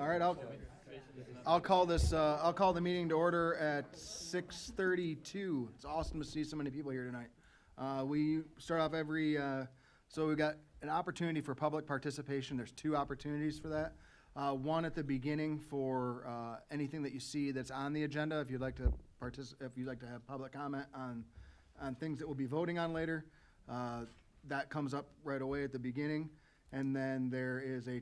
All right, I'll call the meeting to order at 6:32. It's awesome to see so many people here tonight. We start off so we've got an opportunity for public participation. There's two opportunities for that. One at the beginning for anything that you see that's on the agenda. If you'd like to have public comment on things that we'll be voting on later, that comes up right away at the beginning. And then there is a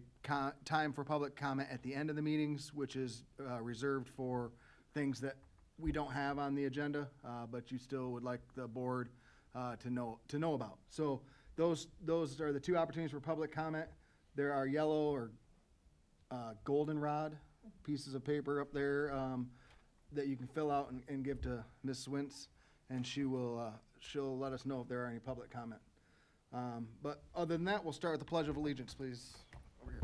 time for public comment at the end of the meetings, which is reserved for things that we don't have on the agenda, but you still would like the board to know about. So those are the two opportunities for public comment. There are yellow or goldenrod pieces of paper up there that you can fill out and give to Ms. Swintz, and she'll let us know if there are any public comment. But other than that, we'll start with the Pledge of Allegiance, please. Over here.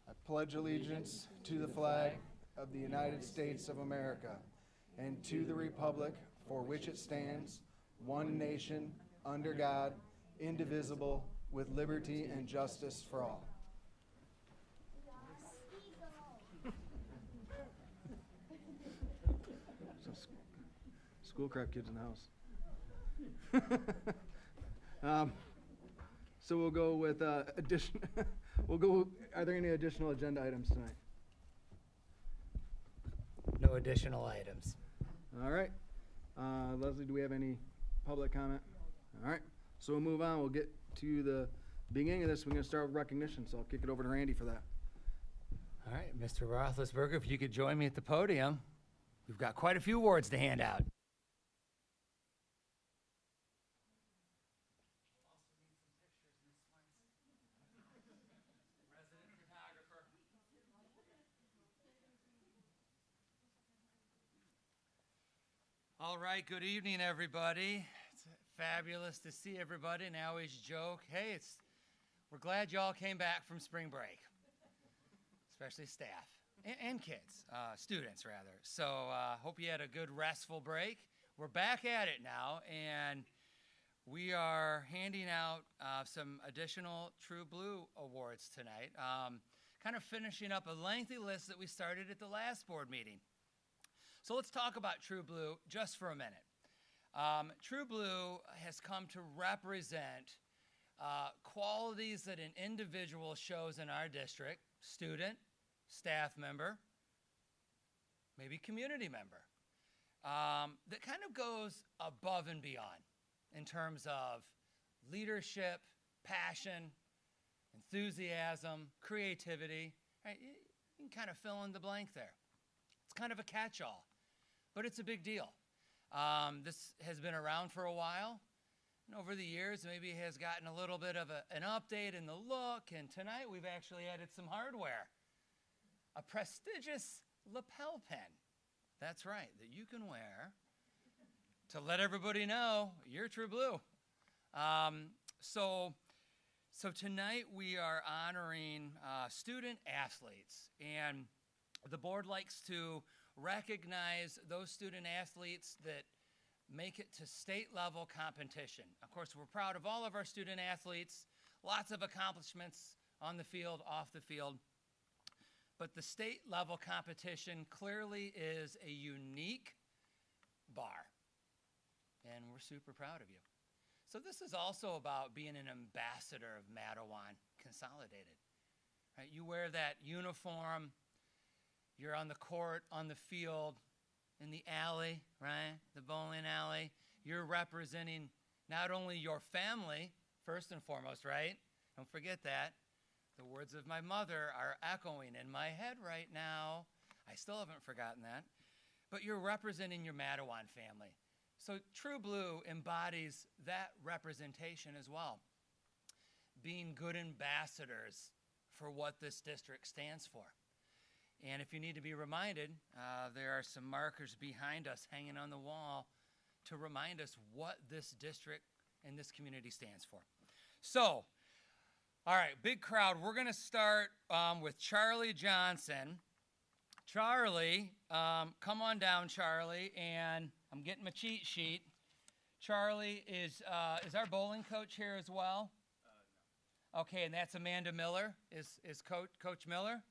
I pledge allegiance to the flag of the United States of America and to the republic for which it stands, one nation, under God, indivisible, with liberty and justice for all. School crap kids in the house. So we'll go with are there any additional agenda items tonight? No additional items. All right. Leslie, do we have any public comment? All right. So we'll move on. We'll get to the beginning of this. We're going to start with recognition, so I'll kick it over to Randy for that. All right, Mr. Roethlisberger, if you could join me at the podium. We've got quite a few awards to hand out. All right, good evening, everybody. It's fabulous to see everybody, and I always joke, hey, we're glad y'all came back from spring break, especially staff and kids, students rather. So hope you had a good restful break. We're back at it now, and we are handing out some additional True Blue awards tonight, kind of finishing up a lengthy list that we started at the last board meeting. So let's talk about True Blue just for a minute. True Blue has come to represent qualities that an individual shows in our district, student, staff member, maybe community member, that kind of goes above and beyond in terms of leadership, passion, enthusiasm, creativity. Right? You can kind of fill in the blank there. It's kind of a catch-all. But it's a big deal. This has been around for a while, and over the years maybe it has gotten a little bit of an update in the look, and tonight we've actually added some hardware. A prestigious lapel pin, that's right, that you can wear to let everybody know you're True Blue. So tonight we are honoring student athletes, and the board likes to recognize those student athletes that make it to state level competition. Of course, we're proud of all of our student athletes, lots of accomplishments on the field, off the field. But the state level competition clearly is a unique bar, and we're super proud of you. So this is also about being an ambassador of Mattawan Consolidated. Right? You wear that uniform. You're on the court, on the field, in the alley, right? The bowling alley. You're representing not only your family, first and foremost, right? Don't forget that. The words of my mother are echoing in my head right now. I still haven't forgotten that. But you're representing your Mattawan family. So True Blue embodies that representation as well. Being good ambassadors for what this district stands for. And if you need to be reminded, there are some markers behind us hanging on the wall to remind us what this district and this community stands for. So, all right, big crowd. We're going to start with Charlie Johnson. Charlie, come on down, Charlie, and I'm getting my cheat sheet. Charlie is our bowling coach here as well? Okay, and that's Amanda Miller. Is Coach Miller?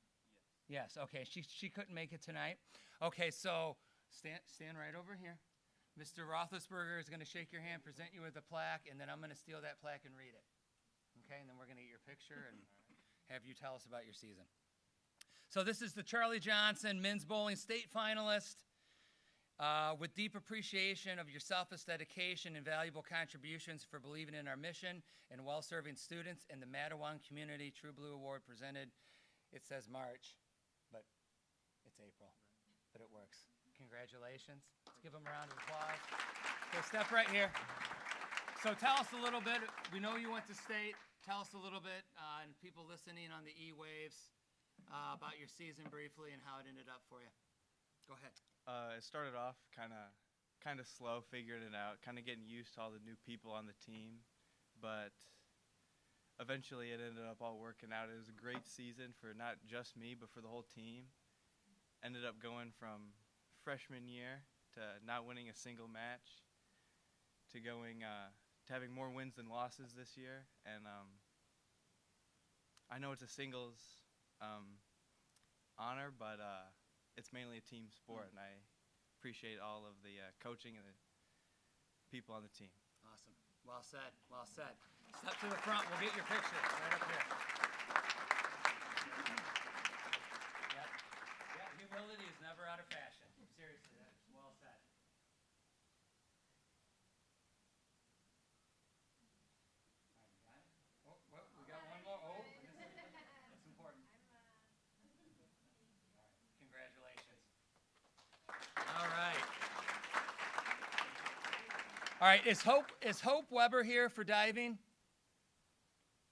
Yes. Okay, she couldn't make it tonight. Okay, so stand right over here. Mr. Roethlisberger is going to shake your hand, present you with a plaque, and then I'm going to steal that plaque and read it. Okay, and then we're going to get your picture and have you tell us about your season. So this is the Charlie Johnson Men's Bowling State Finalist. With deep appreciation of your selfless dedication and valuable contributions for believing in our mission and well-serving students and the Mattawan Community True Blue Award presented, it says March, but it's April, but it works. Congratulations. Let's give them a round of applause. So step right here. So tell us a little bit. We know you went to state. Tell us a little bit, and people listening on the E-Waves, about your season briefly and how it ended up for you. Go ahead. It started off kind of slow, figuring it out, kind of getting used to all the new people on the team, but eventually it ended up all working out. It was a great season for not just me, but for the whole team. Ended up going from freshman year to not winning a single match to going to having more wins than losses this year, and I know it's a singles honor, but it's mainly a team sport, and I appreciate all of the coaching and the people on the team. Awesome. Well said. Well said. Step to the front. We'll get your picture right up here. Yep. Yeah, humility is never out of fashion. Seriously, that's well said. All right, you got it? Oh, we got one more. Oh, that's important. Congratulations. All right. All right, is Hope Weber here for diving?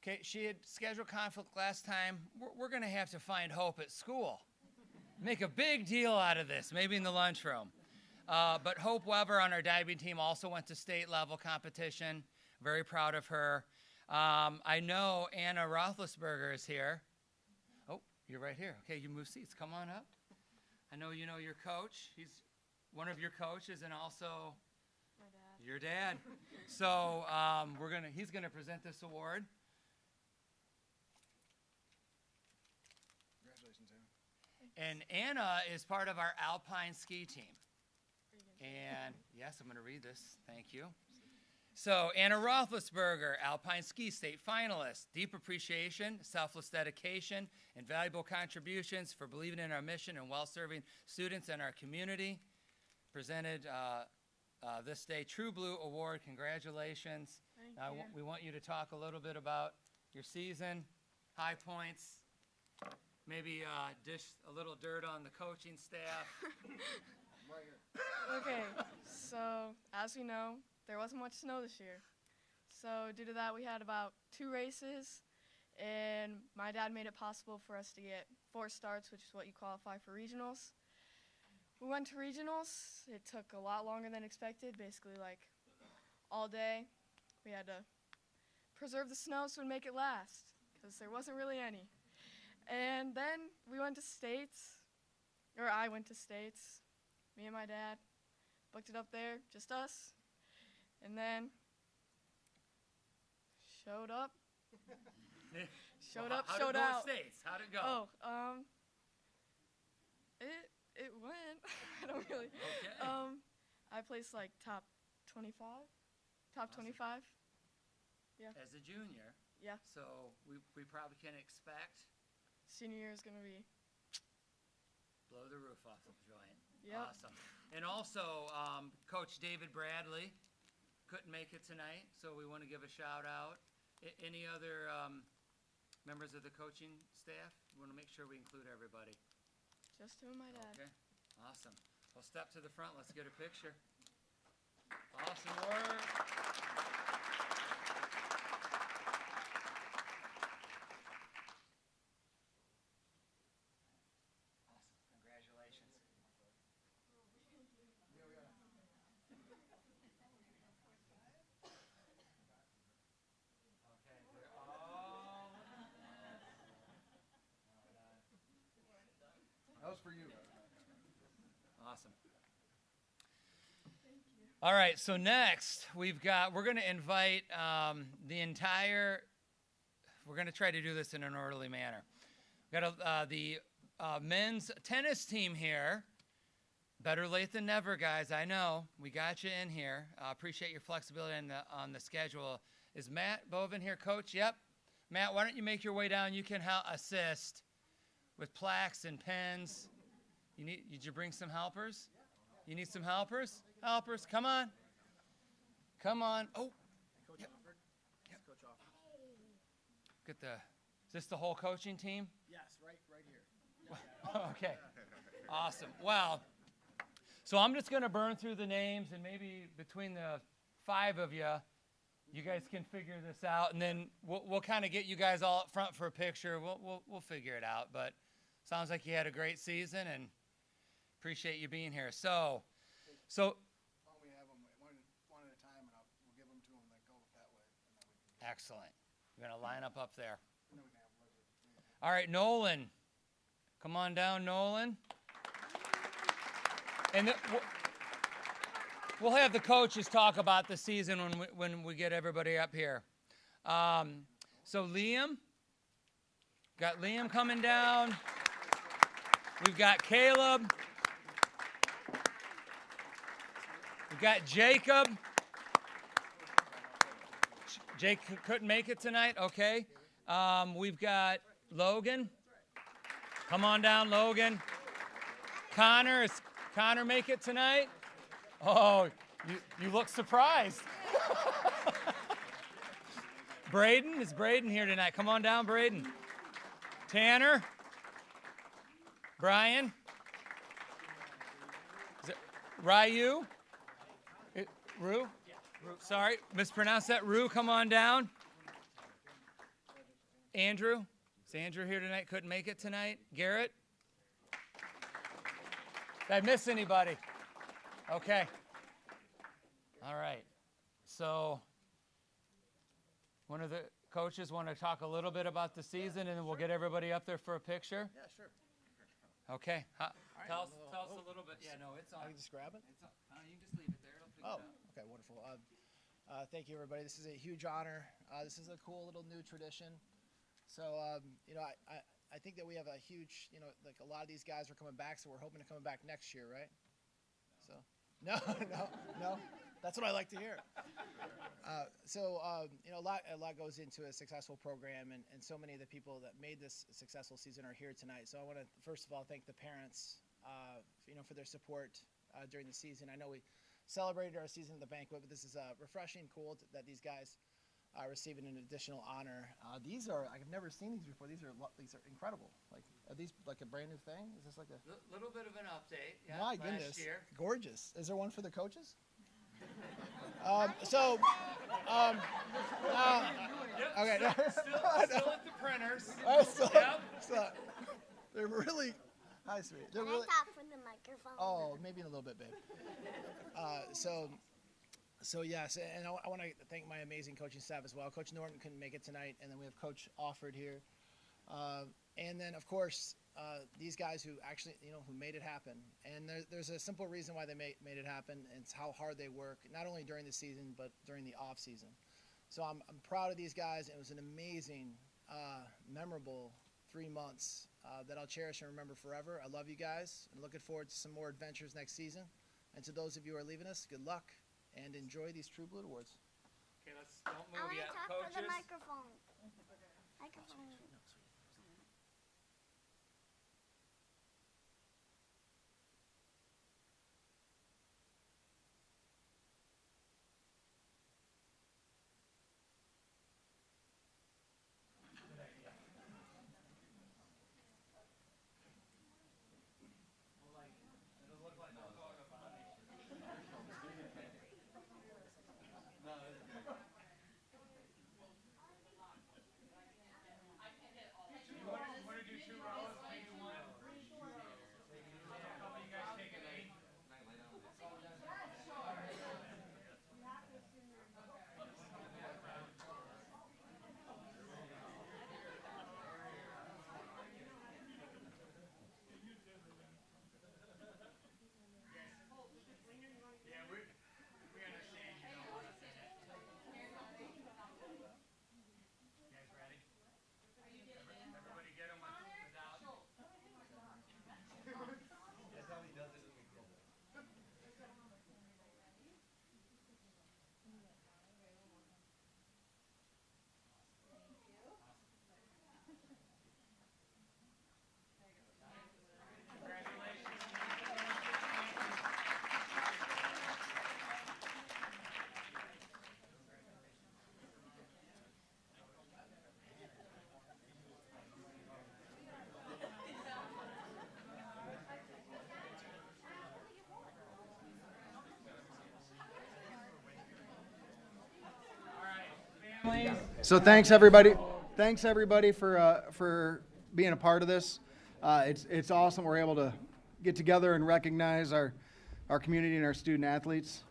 Okay, she had scheduled conflict last time. We're going to have to find Hope at school. Make a big deal out of this, maybe in the lunchroom. But Hope Weber on our diving team also went to state level competition. Very proud of her. I know Anna Roethlisberger is here. Oh, you're right here. Okay, you move seats. Come on up. I know you know your coach. He's one of your coaches and also my dad. your dad. So he's gonna present this award. Congratulations, Anna. And Anna is part of our Alpine ski team. And yes, I'm gonna read this. Thank you. So Anna Roethlisberger, Alpine Ski State Finalist. Deep appreciation, selfless dedication, and valuable contributions for believing in our mission and well-serving students in our community. Presented this day, True Blue Award. Congratulations. Thank you. We want you to talk a little bit about your season, high points, maybe dish a little dirt on the coaching staff. Okay, so as we know, there wasn't much snow this year. So due to that, we had about 2 races, and my dad made it possible for us to get 4 starts, which is what you qualify for regionals. We went to regionals. It took a lot longer than expected, basically like all day. We had to preserve the snow so we'd make it last, because there wasn't really any. And then we went to states, or I went to states, me and my dad, booked it up there, just us. And then showed up. Showed up, How'd showed it go out. at States? How'd it go? Oh, it went. I don't really. Okay. I placed like top 25. Top Awesome. 25. Yeah. As a junior. Yeah. So we probably can expect Senior year is gonna be. blow the roof off the joint. Yep. Awesome. And also, Coach David Bradley couldn't make it tonight, so we want to give a shout out. Any other members of the coaching staff? We want to make sure we include everybody. Just him and my dad. Okay, awesome. Well, step to the front. Let's get a picture. Awesome work. Awesome. Congratulations. Okay, they're all. That was for you. Awesome. All right, so next we're going to invite the entire we're going to try to do this in an orderly manner. We got the men's tennis team here. Better late than never, guys. I know. We got you in here. Appreciate your flexibility on the schedule. Is Matt Bovin here, Coach? Yep. Matt, why don't you make your way down? You can assist with plaques and pens. Did you bring some helpers? You need some helpers? Helpers, come on. Come on. Oh. Coach Yep. Alford? Yep. Coach Alford. Is this the whole coaching team? Yes, right here. Okay. Awesome. Well, so I'm just going to burn through the names, and maybe between the 5 of you, you guys can figure this out, and then we'll kind of get you guys all up front for a picture. We'll figure it out. But sounds like you had a great season, and appreciate you being here. So Why don't we have them one at a time, and we'll give them to them, and then go that way. And then we can, excellent. We're going to line up there. and then we can have Elizabeth. All right, Nolan. Come on down, Nolan. And we'll have the coaches talk about the season when we get everybody up here. So Liam, got Liam coming down. We've got Caleb. We've got Jacob. Jake couldn't make it tonight. Okay. We've got Logan. Come on down, Logan. Connor, is Connor make it tonight? Oh, you look surprised. Braden, is Braden here tonight? Come on down, Braden. Tanner. Brian. Is it Ryu? Rue? Sorry, mispronounced that. Rue, come on down. Andrew. Is Andrew here tonight? Couldn't make it tonight. Garrett? Did I miss anybody? Okay. All right. So one of the coaches want to talk a little bit about the season, and then we'll get everybody up there for a picture. Yeah, sure. Okay. Tell us Oh. a little bit. Yeah, no, it's on. I can just grab it? It's on. You can just leave it there. It'll pick Oh, it up. okay, wonderful. Thank you, everybody. This is a huge honor. This is a cool little new tradition. So, I think that we have a huge, like a lot of these guys are coming back, so we're hoping to come back next year, right? So, no. That's what I like to hear. A lot goes into a successful program, and so many of the people that made this a successful season are here tonight. So I want to, first of all, thank the parents, for their support during the season. I know we celebrated our season at the banquet, but this is refreshing, cool that these guys are receiving an additional honor. These are, I've never seen these before. These are incredible. Like, are these like a brand new thing? Is this like a Little bit of an update. Yeah, my last goodness, year. gorgeous. Is there one for the coaches? Yep, Okay. Still at the printers. Yep. They're really, hi, sweet. They're Can really. I talk from the microphone? Oh, maybe in a little bit, babe. So yes, and I want to thank my amazing coaching staff as well. Coach Norton couldn't make it tonight, and then we have Coach Alford here, and then of course these guys who actually who made it happen. And there's a simple reason why they made it happen, and it's how hard they work, not only during the season but during the off season. So I'm proud of these guys. It was an amazing, memorable 3 months that I'll cherish and remember forever. I love you guys, and looking forward to some more adventures next season. And to those of you who are leaving us, good luck and enjoy these True Blue Awards. Okay, don't I move want to yet, talk coaches. from the microphone. Microphone. So thanks everybody. Thanks everybody for being a part of this. It's awesome we're able to get together and recognize our community and our student athletes.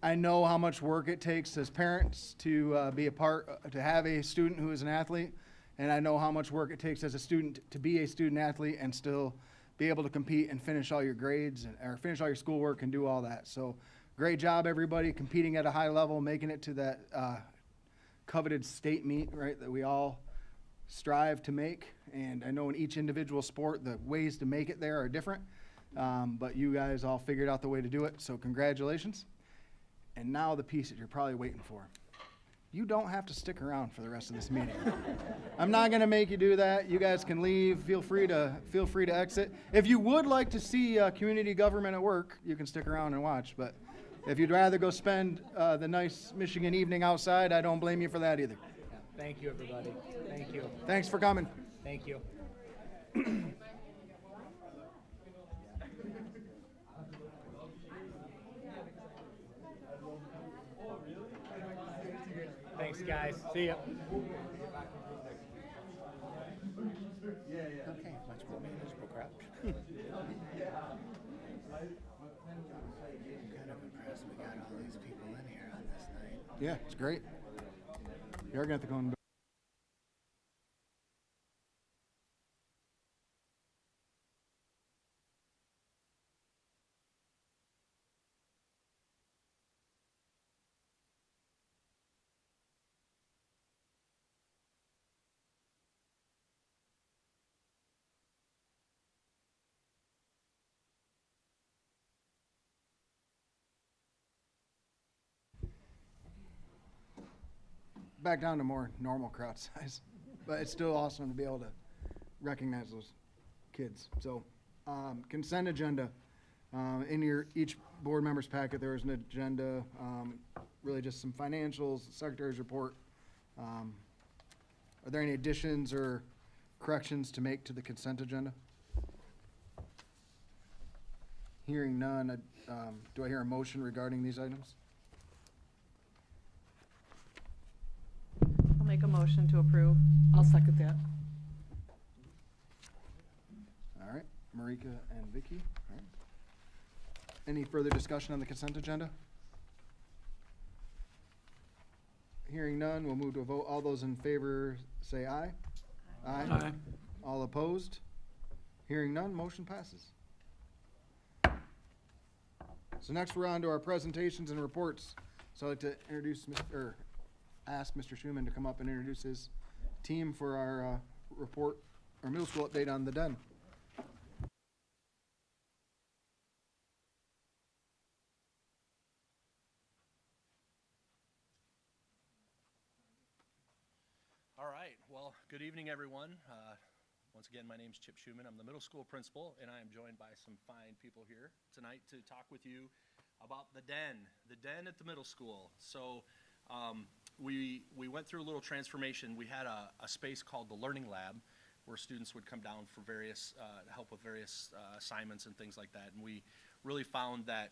I know how much work it takes as parents to be a part, to have a student who is an athlete, and I know how much work it takes as a student to be a student athlete and still be able to compete and finish all your grades or finish all your schoolwork and do all that. So great job, everybody, competing at a high level, making it to that coveted state meet, right, that we all strive to make. And I know in each individual sport, the ways to make it there are different, but you guys all figured out the way to do it, so congratulations. And now the piece that you're probably waiting for. You don't have to stick around for the rest of this meeting. I'm not going to make you do that. You guys can leave. Feel free to exit. If you would like to see community government at work, you can stick around and watch. But if you'd rather go spend the nice Michigan evening outside, I don't blame you for that either. Yeah. Thank you, everybody. Thank you. Thanks for coming. Thank you. Thanks, guys. See ya. Okay, much more manageable crowd. I'm kind of impressed we got all these people in here on this night. Yeah, it's great. You're going to have to go and back down to more normal crowd size. But it's still awesome to be able to recognize those kids. So consent agenda. In each board member's packet, there was an agenda, really just some financials, secretary's report. Are there any additions or corrections to make to the consent agenda? Hearing none, do I hear a motion regarding these items? I'll make a motion to approve. I'll second that. All right, Marika and Vicky. All right. Any further discussion on the consent agenda? Hearing none, we'll move to a vote. All those in favor say aye. Aye. Aye. All opposed? Hearing none, motion passes. So next we're on to our presentations and reports. So I'd like to ask Mr. Schuman to come up and introduce his team for our report, our middle school update on the Den. All right. Well, good evening, everyone. Once again, my name is Chip Schuman. I'm the middle school principal, and I am joined by some fine people here tonight to talk with you about the Den at the middle school. So we went through a little transformation. We had a space called the Learning Lab where students would come down for various help with various assignments and things like that. And we really found that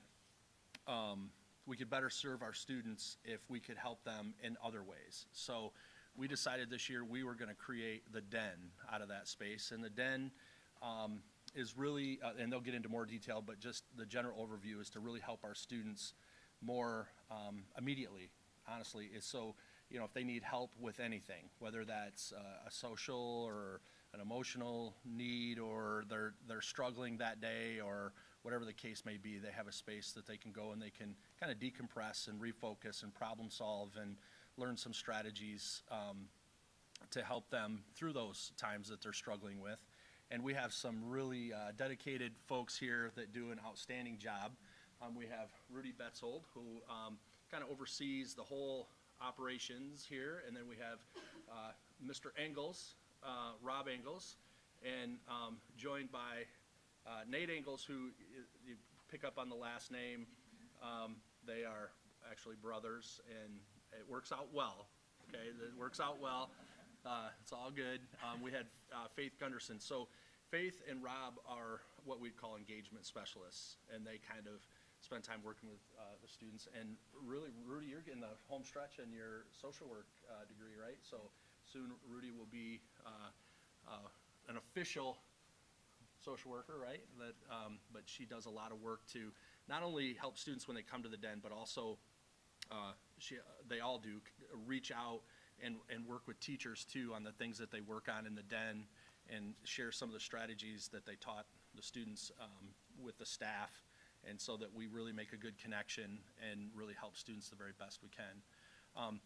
we could better serve our students if we could help them in other ways. So we decided this year we were going to create the Den out of that space. And the Den is really, and they'll get into more detail, but just the general overview is to really help our students more immediately, honestly. Is so, you know, if they need help with anything, whether that's a social or an emotional need, or they're struggling that day, or whatever the case may be, they have a space that they can go and they can kind of decompress and refocus and problem solve and learn some strategies to help them through those times that they're struggling with. And we have some really dedicated folks here that do an outstanding job. We have Rudy Betzold, who kind of oversees the whole operations here. And then we have Mr. Engels, Rob Engels, and joined by Nate Engels, who you pick up on the last name. They are actually brothers, and it works out well. Okay, it works out well. It's all good. We had Faith Gunderson. So Faith and Rob are what we'd call engagement specialists, and they kind of spend time working with the students. And really, Rudy, you're getting the home stretch in your social work degree, right? So soon Rudy will be an official social worker, right? But she does a lot of work to not only help students when they come to the den, but also they all do reach out and work with teachers too on the things that they work on in the den, and share some of the strategies that they taught the students with the staff, and so that we really make a good connection and really help students the very best we can.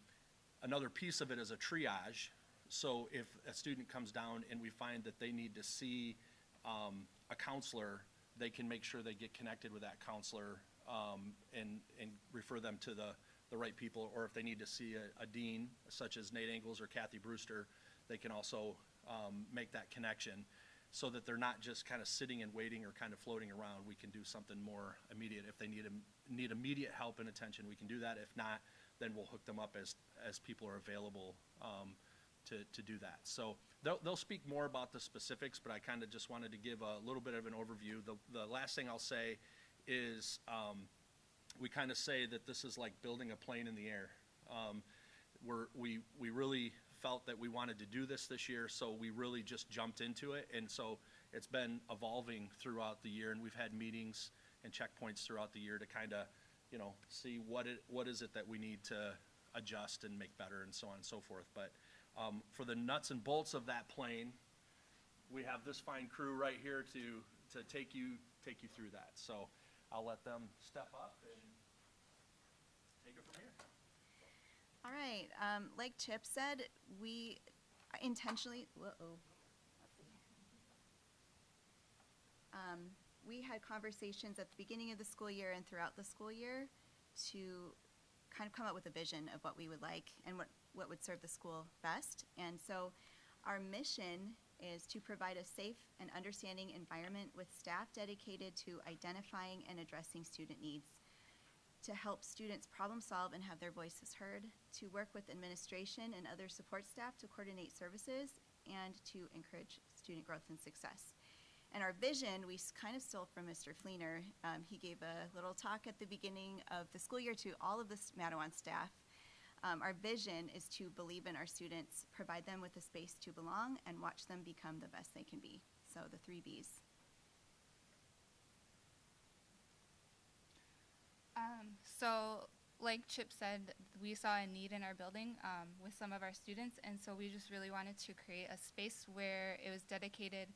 Another piece of it is a triage. So if a student comes down and we find that they need to see a counselor, they can make sure they get connected with that counselor and refer them to the right people. Or if they need to see a dean, such as Nate Engels or Kathy Brewster, they can also make that connection, so that they're not just kind of sitting and waiting or kind of floating around. We can do something more immediate. If they need immediate help and attention, we can do that. If not, then we'll hook them up as people are available to do that. So they'll speak more about the specifics, but I kind of just wanted to give a little bit of an overview. The last thing I'll say is we kind of say that this is like building a plane in the air. We really felt that we wanted to do this year, so we really just jumped into it. And so it's been evolving throughout the year, and we've had meetings and checkpoints throughout the year to kind of, see what is it that we need to adjust and make better, and so on and so forth. But for the nuts and bolts of that plane, we have this fine crew right here to take you through that. So I'll let them step up and take it from here. All right, like Chip said, we intentionally, we had conversations at the beginning of the school year and throughout the school year to kind of come up with a vision of what we would like and what would serve the school best. And so our mission is to provide a safe and understanding environment with staff dedicated to identifying and addressing student needs, to help students problem solve and have their voices heard, to work with administration and other support staff to coordinate services, and to encourage student growth and success. And our vision, we kind of stole from Mr. Fleener. He gave a little talk at the beginning of the school year to all of the Mattawan staff. Our vision is to believe in our students, provide them with a space to belong, and watch them become the best they can be. So the 3 Bs. So like Chip said, we saw a need in our building with some of our students, and so we just really wanted to create a space where it was dedicated,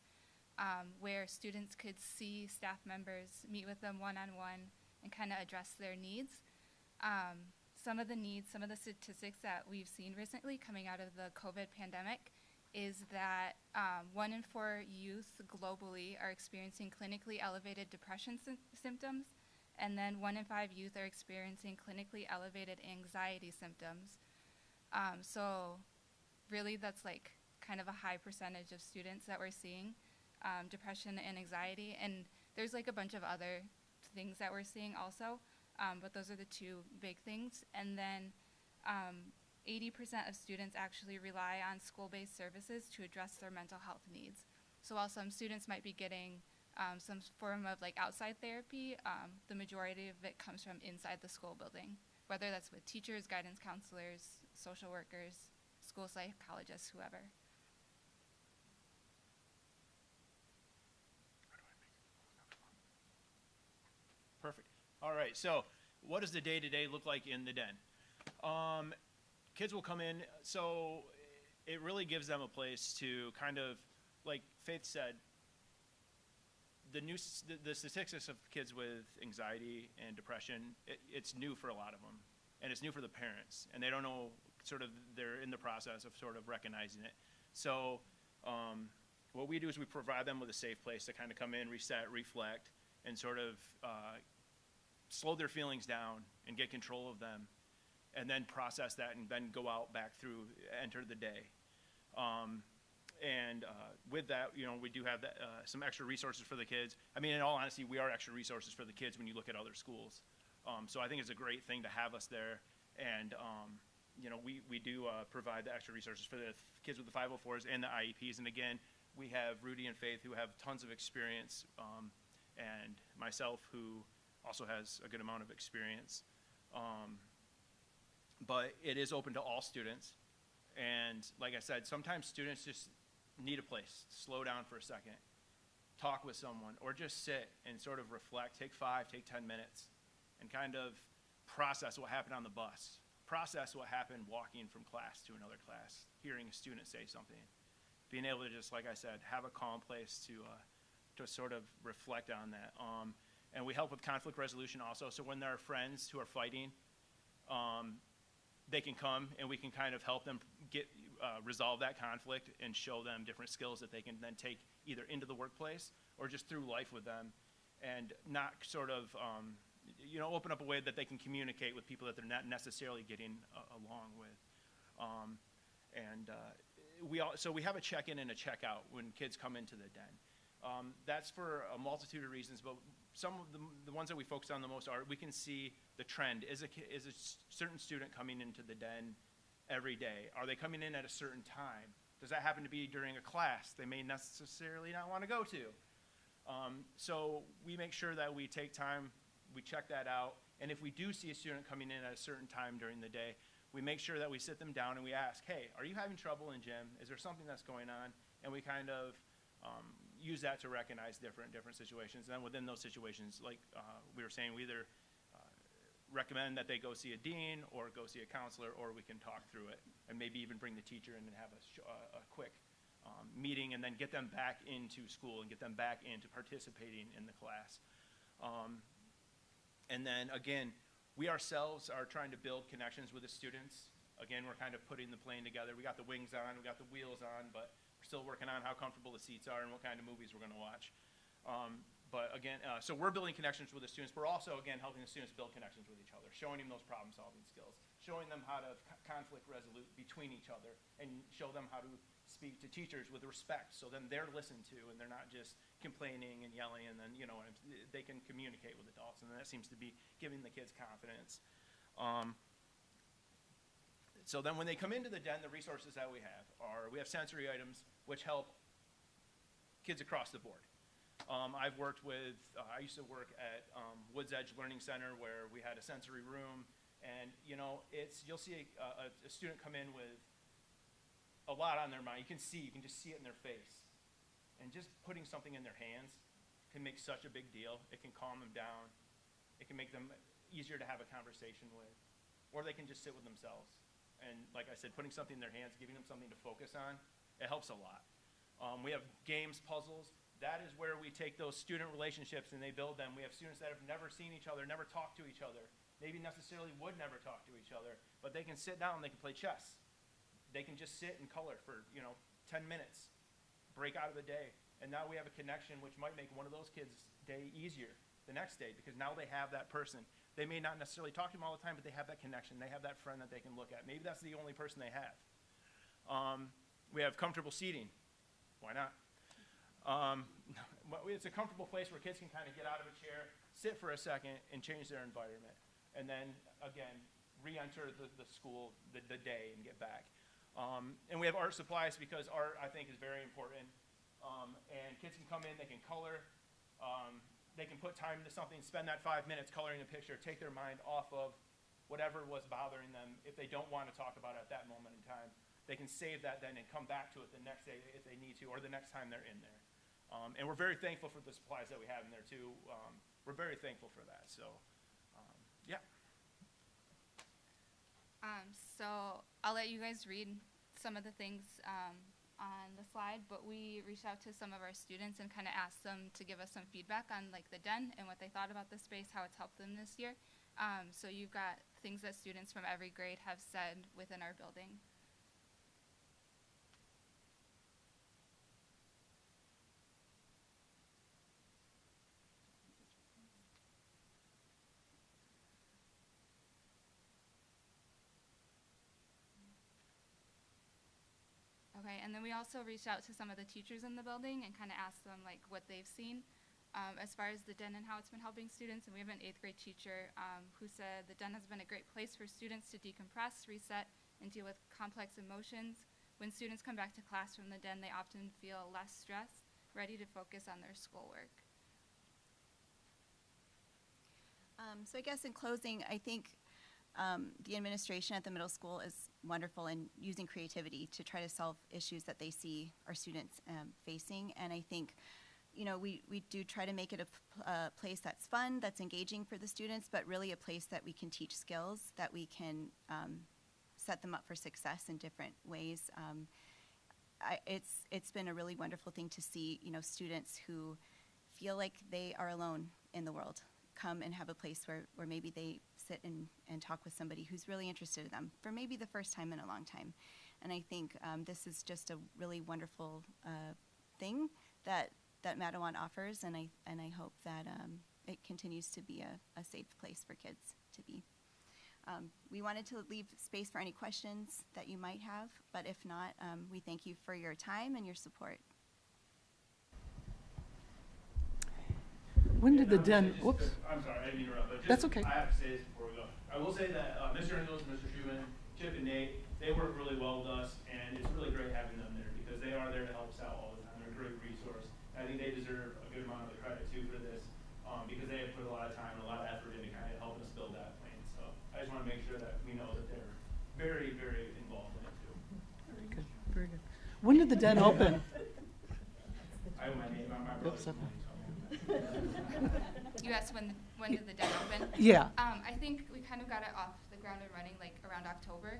where students could see staff members, meet with them one-on-one, and kind of address their needs. Some of the statistics that we've seen recently coming out of the COVID pandemic is that 1 in 4 youth globally are experiencing clinically elevated depression symptoms, and then 1 in 5 youth are experiencing clinically elevated anxiety symptoms. So really that's like kind of a high percentage of students that we're seeing, depression and anxiety. And there's like a bunch of other things that we're seeing also, but those are the 2 big things. And then 80% of students actually rely on school-based services to address their mental health needs. So while some students might be getting some form of like outside therapy, the majority of it comes from inside the school building, whether that's with teachers, guidance counselors, social workers, school psychologists, whoever. Perfect. All right, so what does the day-to-day look like in the den? Kids will come in, so it really gives them a place to kind of, like Faith said, the statistics of kids with anxiety and depression, it's new for a lot of them, and it's new for the parents, and they don't know, they're in the process of sort of recognizing it. So what we do is we provide them with a safe place to kind of come in, reset, reflect, and sort of slow their feelings down and get control of them, and then process that and then go out back through, enter the day. With that, we do have some extra resources for the kids. I mean, in all honesty, we are extra resources for the kids when you look at other schools. So I think it's a great thing to have us there. And, we do provide the extra resources for the kids with the 504s and the IEPs. And again, we have Rudy and Faith who have tons of experience, and myself who also has a good amount of experience. But it is open to all students. And like I said, sometimes students just need a place, slow down for a second, talk with someone, or just sit and sort of reflect, take 5, take 10 minutes, and kind of process what happened on the bus, process what happened walking from class to another class, hearing a student say something, being able to just, like I said, have a calm place to sort of reflect on that. And we help with conflict resolution also. So when there are friends who are fighting, they can come and we can kind of help them resolve that conflict and show them different skills that they can then take either into the workplace or just through life with them, and not sort of open up a way that they can communicate with people that they're not necessarily getting along with. So we have a check-in and a check-out when kids come into the den. That's for a multitude of reasons, but some of the ones that we focus on the most are we can see the trend. Is a certain student coming into the den every day? Are they coming in at a certain time? Does that happen to be during a class they may necessarily not want to go to? So we make sure that we take time, we check that out, and if we do see a student coming in at a certain time during the day, we make sure that we sit them down and we ask, hey, are you having trouble in gym? Is there something that's going on? And we kind of use that to recognize different situations. And then within those situations, like we were saying, we either recommend that they go see a dean or go see a counselor, or we can talk through it and maybe even bring the teacher in and have a quick meeting and then get them back into school and get them back into participating in the class. And then again, we ourselves are trying to build connections with the students. Again, we're kind of putting the plane together. We got the wings on, we got the wheels on, but we're still working on how comfortable the seats are and what kind of movies we're going to watch. But again, so we're building connections with the students. We're also, again, helping the students build connections with each other, showing them those problem-solving skills, showing them how to conflict resolute between each other, and show them how to speak to teachers with respect, so then they're listened to and they're not just complaining and yelling, and then, they can communicate with adults, and that seems to be giving the kids confidence. So then when they come into the den, the resources that we have sensory items, which help kids across the board. I've worked with, I used to work at Woods Edge Learning Center where we had a sensory room, and you'll see a student come in with a lot on their mind. You can just see it in their face. And just putting something in their hands can make such a big deal. It can calm them down. It can make them easier to have a conversation with. Or they can just sit with themselves. And like I said, putting something in their hands, giving them something to focus on, it helps a lot. We have games, puzzles. That is where we take those student relationships and they build them. We have students that have never seen each other, never talked to each other, maybe necessarily would never talk to each other, but they can sit down, they can play chess. They can just sit and color for 10 minutes, break out of the day, and now we have a connection which might make one of those kids' day easier the next day, because now they have that person. They may not necessarily talk to them all the time, but they have that connection. They have that friend that they can look at. Maybe that's the only person they have. We have comfortable seating. Why not? It's a comfortable place where kids can kind of get out of a chair, sit for a second, and change their environment. And then, again, re-enter the school, the day, and get back. And we have art supplies because art, I think, is very important. And kids can come in, they can color, they can put time into something, spend that 5 minutes coloring a picture, take their mind off of whatever was bothering them. If they don't want to talk about it at that moment in time, they can save that then and come back to it the next day if they need to, or the next time they're in there. And we're very thankful for the supplies that we have in there too. We're very thankful for that. So, yeah. So I'll let you guys read some of the things on the slide, but we reached out to some of our students and kind of asked them to give us some feedback on like the den and what they thought about the space, how it's helped them this year. So you've got things that students from every grade have said within our building. Okay, and then we also reached out to some of the teachers in the building and kind of asked them like what they've seen as far as the den and how it's been helping students. And we have an 8th grade teacher who said the den has been a great place for students to decompress, reset, and deal with complex emotions. When students come back to class from the den, they often feel less stressed, ready to focus on their schoolwork. So I guess in closing, I think the administration at the middle school is wonderful in using creativity to try to solve issues that they see our students facing. And I think, you know, we do try to make it a place that's fun, that's engaging for the students, but really a place that we can teach skills, that we can set them up for success in different ways. It's been a really wonderful thing to see, you know, students who feel like they are alone in the world come and have a place where maybe they sit and talk with somebody who's really interested in them for maybe the first time in a long time. And I think this is just a really wonderful thing that Mattawan offers, and I hope that it continues to be a safe place for kids to be. We wanted to leave space for any questions that you might have, but if not, we thank you for your time and your support. When did the den, whoops, I'm sorry, I didn't interrupt, but just, That's okay. I have to say this before we go. I will say that Mr. Engels, Mr. Schumann, Chip, and Nate, they work really well with us, and it's really great having them there because they are there to help us out all the time. They're a great resource. And I think they deserve a good amount of the credit too for this because they have put a lot of time and a lot of effort into kind of helping us build that plan. So I just want to make sure that we know that they're very, very involved in it too. very good, very good. When did the den open? I owe my name, my brother's Oops, name. You asked when did the den open? Yeah. I think we kind of got it off the ground and running like around October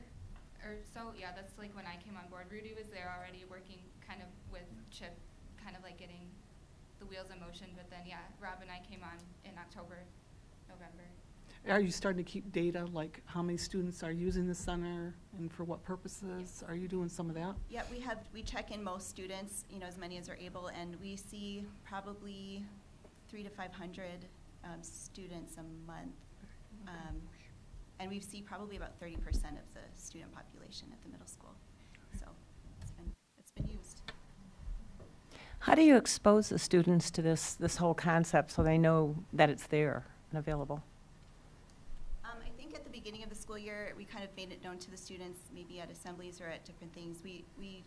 or so. Yeah, that's like when I came on board. Rudy was there already working kind of with Chip, kind of like getting the wheels in motion. But then, yeah, Rob and I came on in October, November. Are you starting to keep data, like how many students are using the center and for what purposes? Are you doing some of that? Yeah, we check in most students, you know, as many as are able, and we see probably 300 to 500 students a month. And we see probably about 30% of the student population at the middle school. So it's been used. How do you expose the students to this whole concept so they know that it's there and available? I think at the beginning of the school year, we kind of made it known to the students, maybe at assemblies or at different things. We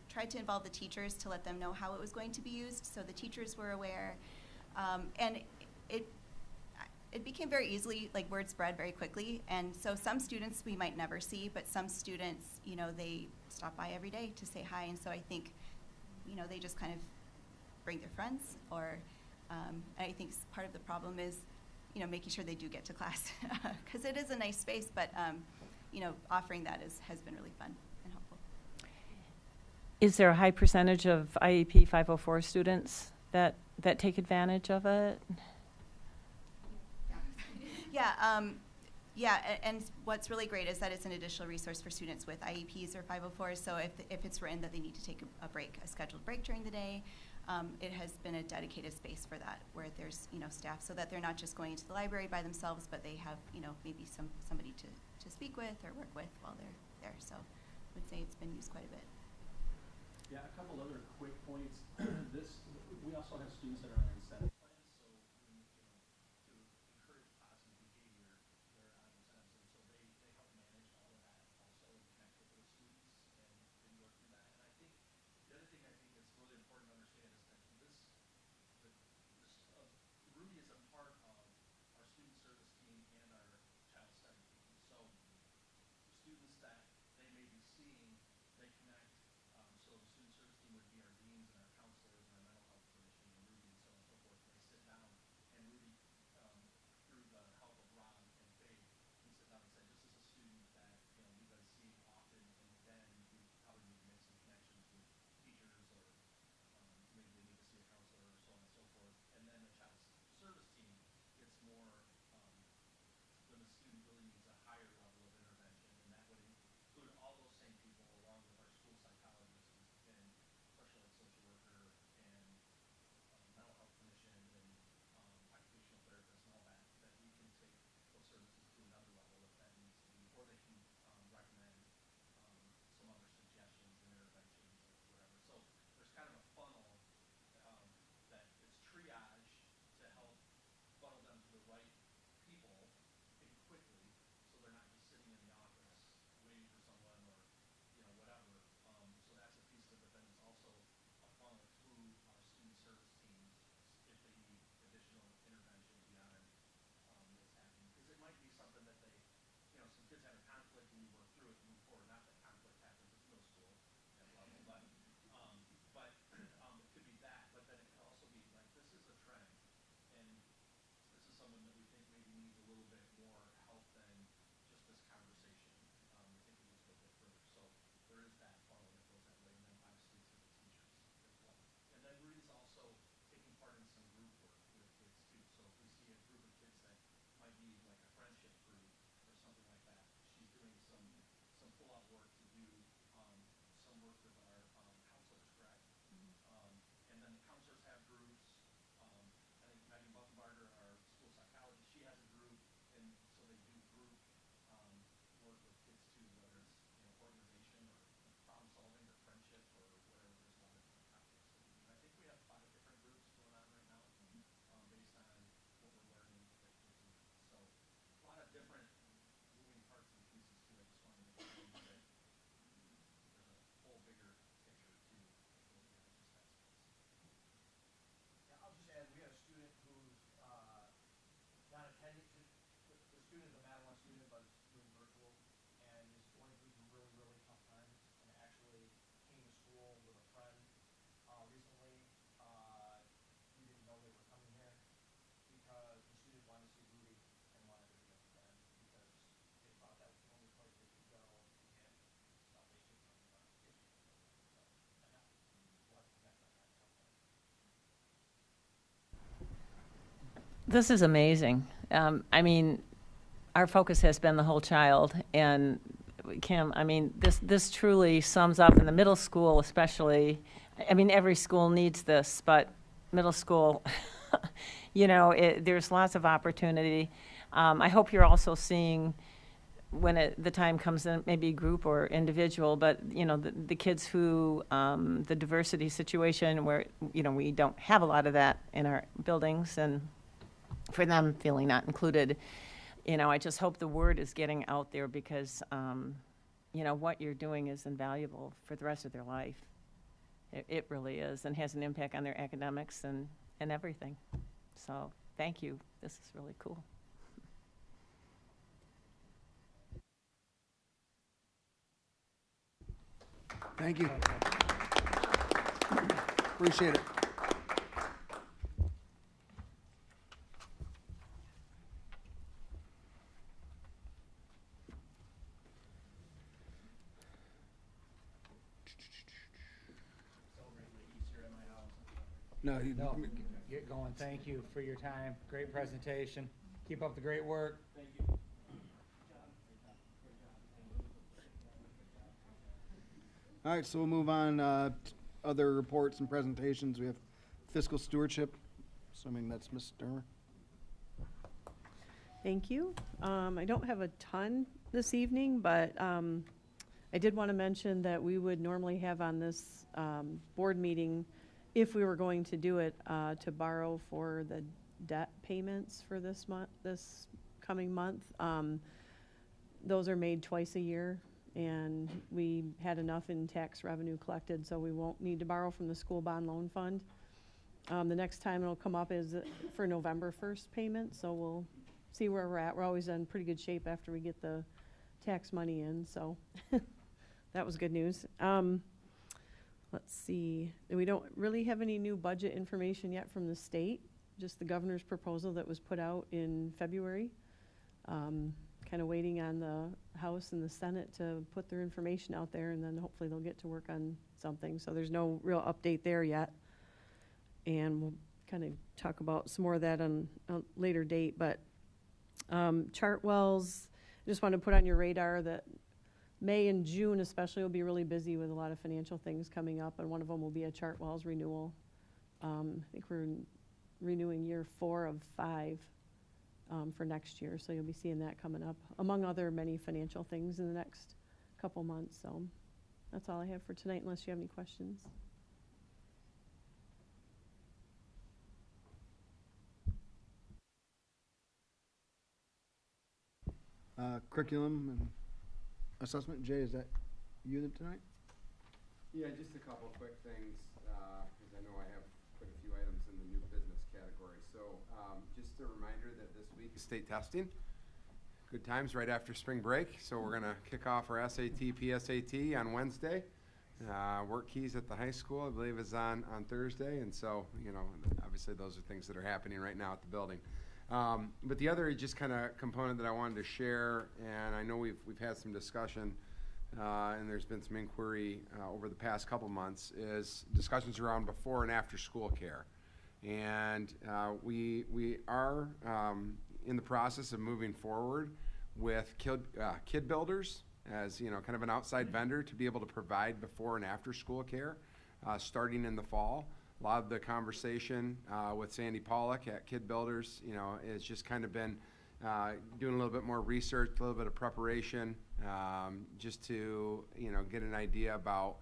tried to involve the teachers to let them know how it was going to be used, so the teachers were aware. And it became very easily, like, word spread very quickly. And so some students we might never see, but some students, you know, they stop by every day to say hi. And so I think, you know, they just kind of bring their friends, or and I think part of the problem is, you know, making sure they do get to class because it is a nice space, but you know, offering that has been really fun and helpful. Is there a high percentage of IEP 504 students that take advantage of it? Yeah, and what's really great is that it's an additional resource for students with IEPs or 504s. So if it's written that they need to take a break, a scheduled break during the day, it has been a dedicated space for that, where there's, you know, staff, so that they're not just going into the library by themselves, but they have, you know, maybe somebody to speak with or work with while they're there. So I would say it's been used quite a bit. Yeah, a couple other quick points. We also have students that are on incentive plans, so to encourage positive behavior, they're on incentives, and so they help manage all of that also and connect with those students and go through that. And I think the other thing I think that's really important to understand is that Ruby is a part of our student service team and our child study team. So students that they may be seeing, they connect. So the student service team would be our deans and our counselors This is amazing. I mean, our focus has been the whole child, and Kim, I mean, this truly sums up in the middle school especially. I mean, every school needs this, but middle school, you know, there's lots of opportunity. I hope you're also seeing, when the time comes in, maybe group or individual, but, you know, the kids who, the diversity situation where, you know, we don't have a lot of that in our buildings, and for them feeling not included, you know, I just hope the word is getting out there because, you know, what you're doing is invaluable for the rest of their life. It really is, and has an impact on their academics and everything. So thank you. This is really cool. Thank you. Appreciate it. No, No, get going. Thank you for your time. Great presentation. Keep up the great work. Thank you. All right, so we'll move on to other reports and presentations. We have fiscal stewardship, assuming that's Ms. Dermer. Thank you. I don't have a ton this evening, but I did want to mention that we would normally have on this board meeting, if we were going to do it, to borrow for the debt payments for this coming month. Those are made twice a year, and we had enough in tax revenue collected, so we won't need to borrow from the school bond loan fund. The next time it'll come up is for November 1st payment, so we'll see where we're at. We're always in pretty good shape after we get the tax money in, so that was good news. Let's see. We don't really have any new budget information yet from the state, just the governor's proposal that was put out in February. Kind of waiting on the House and the Senate to put their information out there, and then hopefully they'll get to work on something. So there's no real update there yet. And we'll kind of talk about some more of that on a later date. But Chartwell's, I just want to put on your radar that May and June especially will be really busy with a lot of financial things coming up, and one of them will be a Chartwell's renewal. I think we're renewing year 4 of 5 for next year, so you'll be seeing that coming up, among other many financial things in the next couple months. So that's all I have for tonight, unless you have any questions. Curriculum and assessment. Jay, is that you tonight? Yeah, just a couple quick things, because I know I have quite a few items in the new business category. So just a reminder that this week is state testing. Good times right after spring break. So we're going to kick off our SAT, PSAT on Wednesday. Work keys at the high school, I believe, is on Thursday. And so, you know, obviously those are things that are happening right now at the building. But the other just kind of component that I wanted to share, and I know we've had some discussion, and there's been some inquiry over the past couple months, is discussions around before and after school care. And we are in the process of moving forward with Kid Builders as, you know, kind of an outside vendor to be able to provide before and after school care starting in the fall. A lot of the conversation with Sandy Pollock at Kid Builders, you know, has just kind of been doing a little bit more research, a little bit of preparation, just to, you know, get an idea about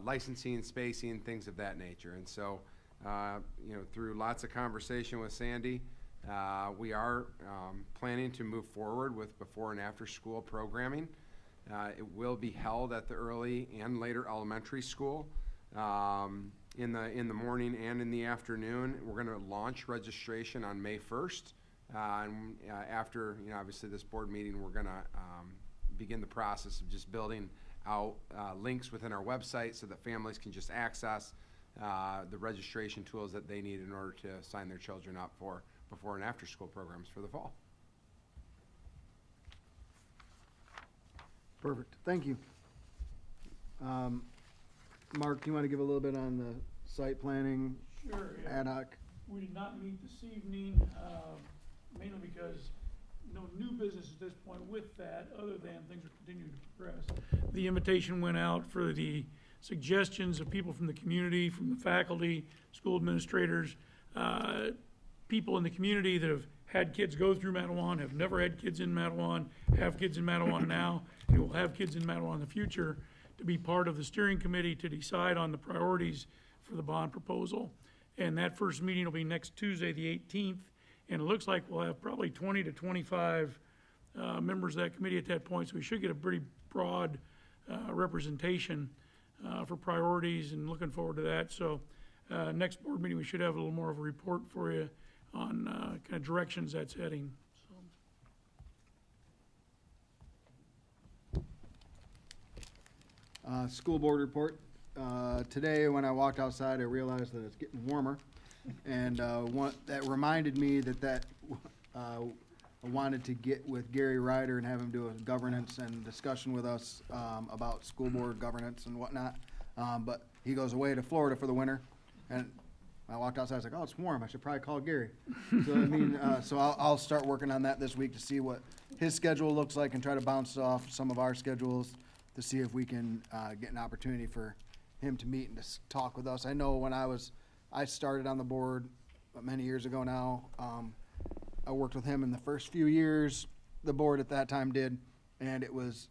licensing, spacing, things of that nature. And so, you know, through lots of conversation with Sandy, we are planning to move forward with before and after school programming. It will be held at the early and later elementary school. In the morning and in the afternoon. We're going to launch registration on May 1st. And after, you know, obviously this board meeting, we're going to begin the process of just building out links within our website so that families can just access the registration tools that they need in order to sign their children up for before and after school programs for the fall. Perfect. Thank you. Mark, do you want to give a little bit on the site planning? Sure. Ad hoc? We did not meet this evening, mainly because no new business at this point with that, other than things are continuing to progress. The invitation went out for the suggestions of people from the community, from the faculty, school administrators, people in the community that have had kids go through Mattawan, have never had kids in Mattawan, have kids in Mattawan now, and will have kids in Mattawan in the future, to be part of the steering committee to decide on the priorities for the bond proposal. And that first meeting will be next Tuesday, the 18th, and it looks like we'll have probably 20 to 25 members of that committee at that point, so we should get a pretty broad representation for priorities, and looking forward to that. So next board meeting, we should have a little more of a report for you on kind of directions that's heading. School board report. Today, when I walked outside, I realized that it's getting warmer, and that reminded me that I wanted to get with Gary Ryder and have him do a governance and discussion with us about school board governance and whatnot. But he goes away to Florida for the winter, and I walked outside. I was like, "Oh, it's warm. I should probably call Gary." So I mean, so I'll start working on that this week to see what his schedule looks like and try to bounce off some of our schedules to see if we can get an opportunity for him to meet and to talk with us. I know when I started on the board many years ago now. I worked with him in the first few years the board at that time did, and it was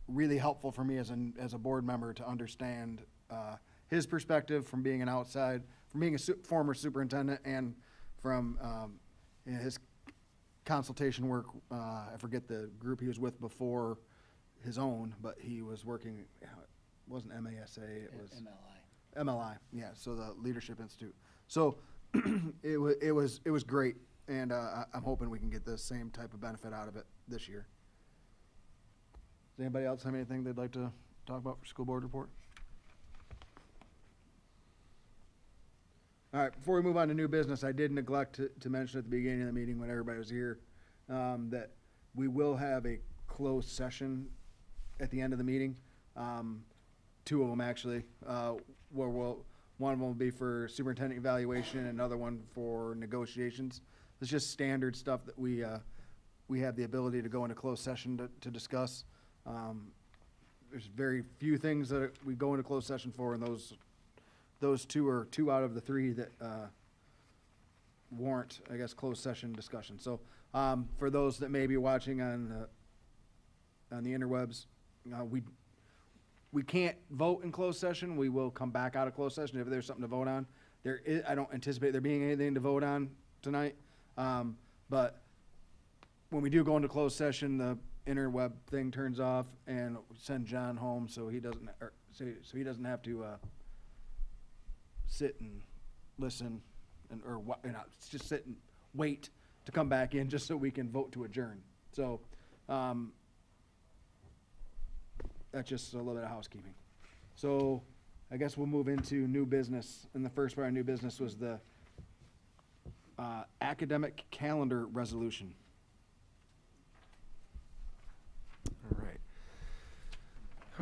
really helpful for me as a board member to understand his perspective from being from being a former superintendent, and from his consultation work. I forget the group he was with before his own, but he was working, it wasn't MASA, it was MLI, yeah, so the Leadership Institute. So it was great, and I'm hoping we can get the same type of benefit out of it this year. Does anybody else have anything they'd like to talk about for school board report? All right, before we move on to new business, I did neglect to mention at the beginning of the meeting when everybody was here that we will have a closed session at the end of the meeting. Two of them actually, where one of them will be for superintendent evaluation and another one for negotiations. It's just standard stuff that we have the ability to go into closed session to discuss. There's very few things that we go into closed session for, and those two are two out of the three that warrant, I guess, closed session discussion. So for those that may be watching on the interwebs, we can't vote in closed session. We will come back out of closed session if there's something to vote on. I don't anticipate there being anything to vote on tonight. But when we do go into closed session, the interweb thing turns off, and we send John home so he doesn't have to sit and listen or just sit and wait to come back in, just so we can vote to adjourn. So that's just a little bit of housekeeping. So I guess we'll move into new business. And the first part of new business was the academic calendar resolution. All right.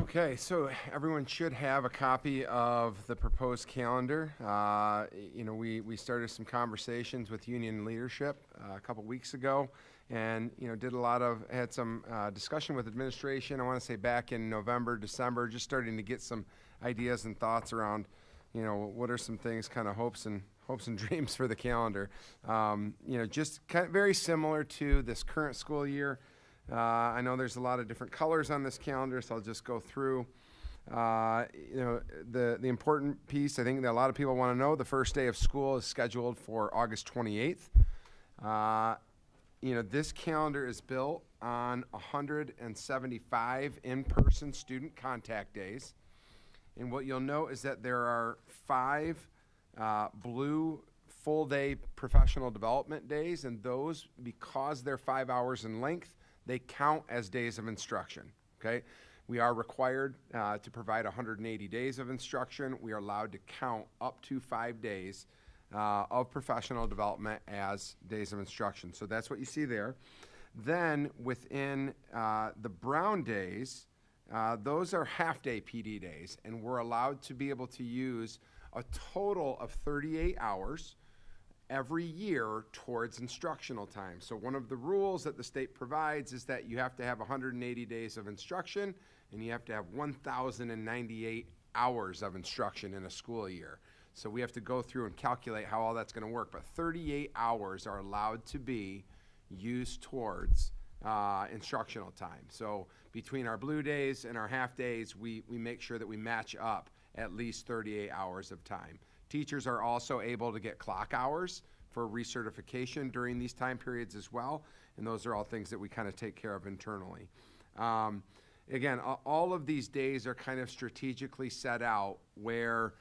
Okay, so everyone should have a copy of the proposed calendar. We started some conversations with union leadership a couple weeks ago, and had some discussion with administration. I want to say back in November, December, just starting to get some ideas and thoughts around, what are some things, kind of hopes and dreams for the calendar. Just kind of very similar to this current school year. I know there's a lot of different colors on this calendar, so I'll just go through. The important piece, I think that a lot of people want to know, the first day of school is scheduled for August 28th. This calendar is built on 175 in-person student contact days. And what you'll note is that there are 5 blue full-day professional development days, and those, because they're 5 hours in length, they count as days of instruction, okay? We are required to provide 180 days of instruction. We are allowed to count up to 5 days of professional development as days of instruction. So that's what you see there. Then within the brown days, those are half-day PD days, and we're allowed to be able to use a total of 38 hours every year towards instructional time. So one of the rules that the state provides is that you have to have 180 days of instruction and you have to have 1,098 hours of instruction in a school year. So we have to go through and calculate how all that's going to work. But 38 hours are allowed to be used towards instructional time. So between our blue days and our half days, we make sure that we match up at least 38 hours of time. Teachers are also able to get clock hours for recertification during these time periods as well, and those are all things that we kind of take care of internally. Again, all of these days are kind of strategically set out where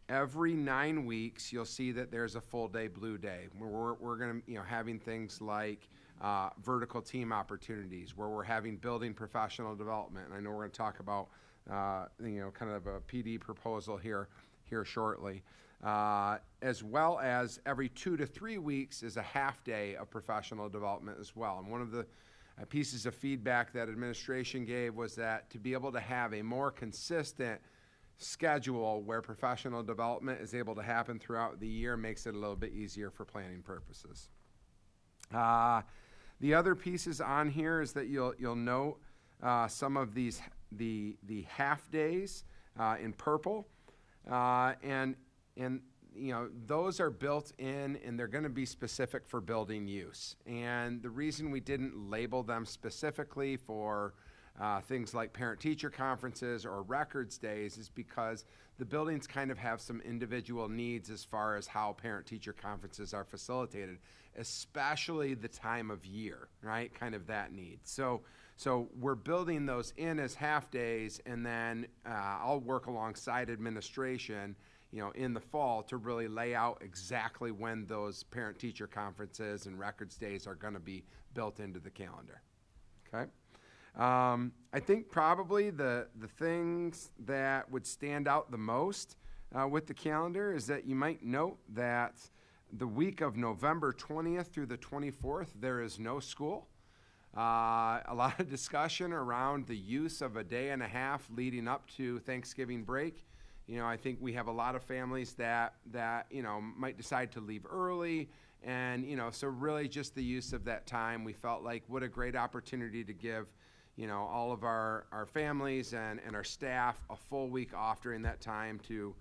every 9 weeks you'll see that there's a full day blue day. We're going to, having things like vertical team opportunities, where we're having building professional development. And I know we're going to talk about, kind of a PD proposal here shortly. As well as every 2 to 3 weeks is a half day of professional development as well. And one of the pieces of feedback that administration gave was that to be able to have a more consistent schedule where professional development is able to happen throughout the year makes it a little bit easier for planning purposes. The other pieces on here is that you'll note some of these the half days in purple, and those are built in and they're going to be specific for building use. And the reason we didn't label them specifically for things like parent-teacher conferences or records days is because the buildings kind of have some individual needs as far as how parent-teacher conferences are facilitated, especially the time of year, right? Kind of that need. So we're building those in as half days, and then I'll work alongside administration, in the fall to really lay out exactly when those parent-teacher conferences and records days are going to be built into the calendar. Okay. I think probably the things that would stand out the most with the calendar is that you might note that the week of November 20th through the 24th, there is no school. A lot of discussion around the use of a day and a half leading up to Thanksgiving break. I think we have a lot of families that might decide to leave early. And, so really just the use of that time, we felt like what a great opportunity to give all of our families and our staff a full week off during that time to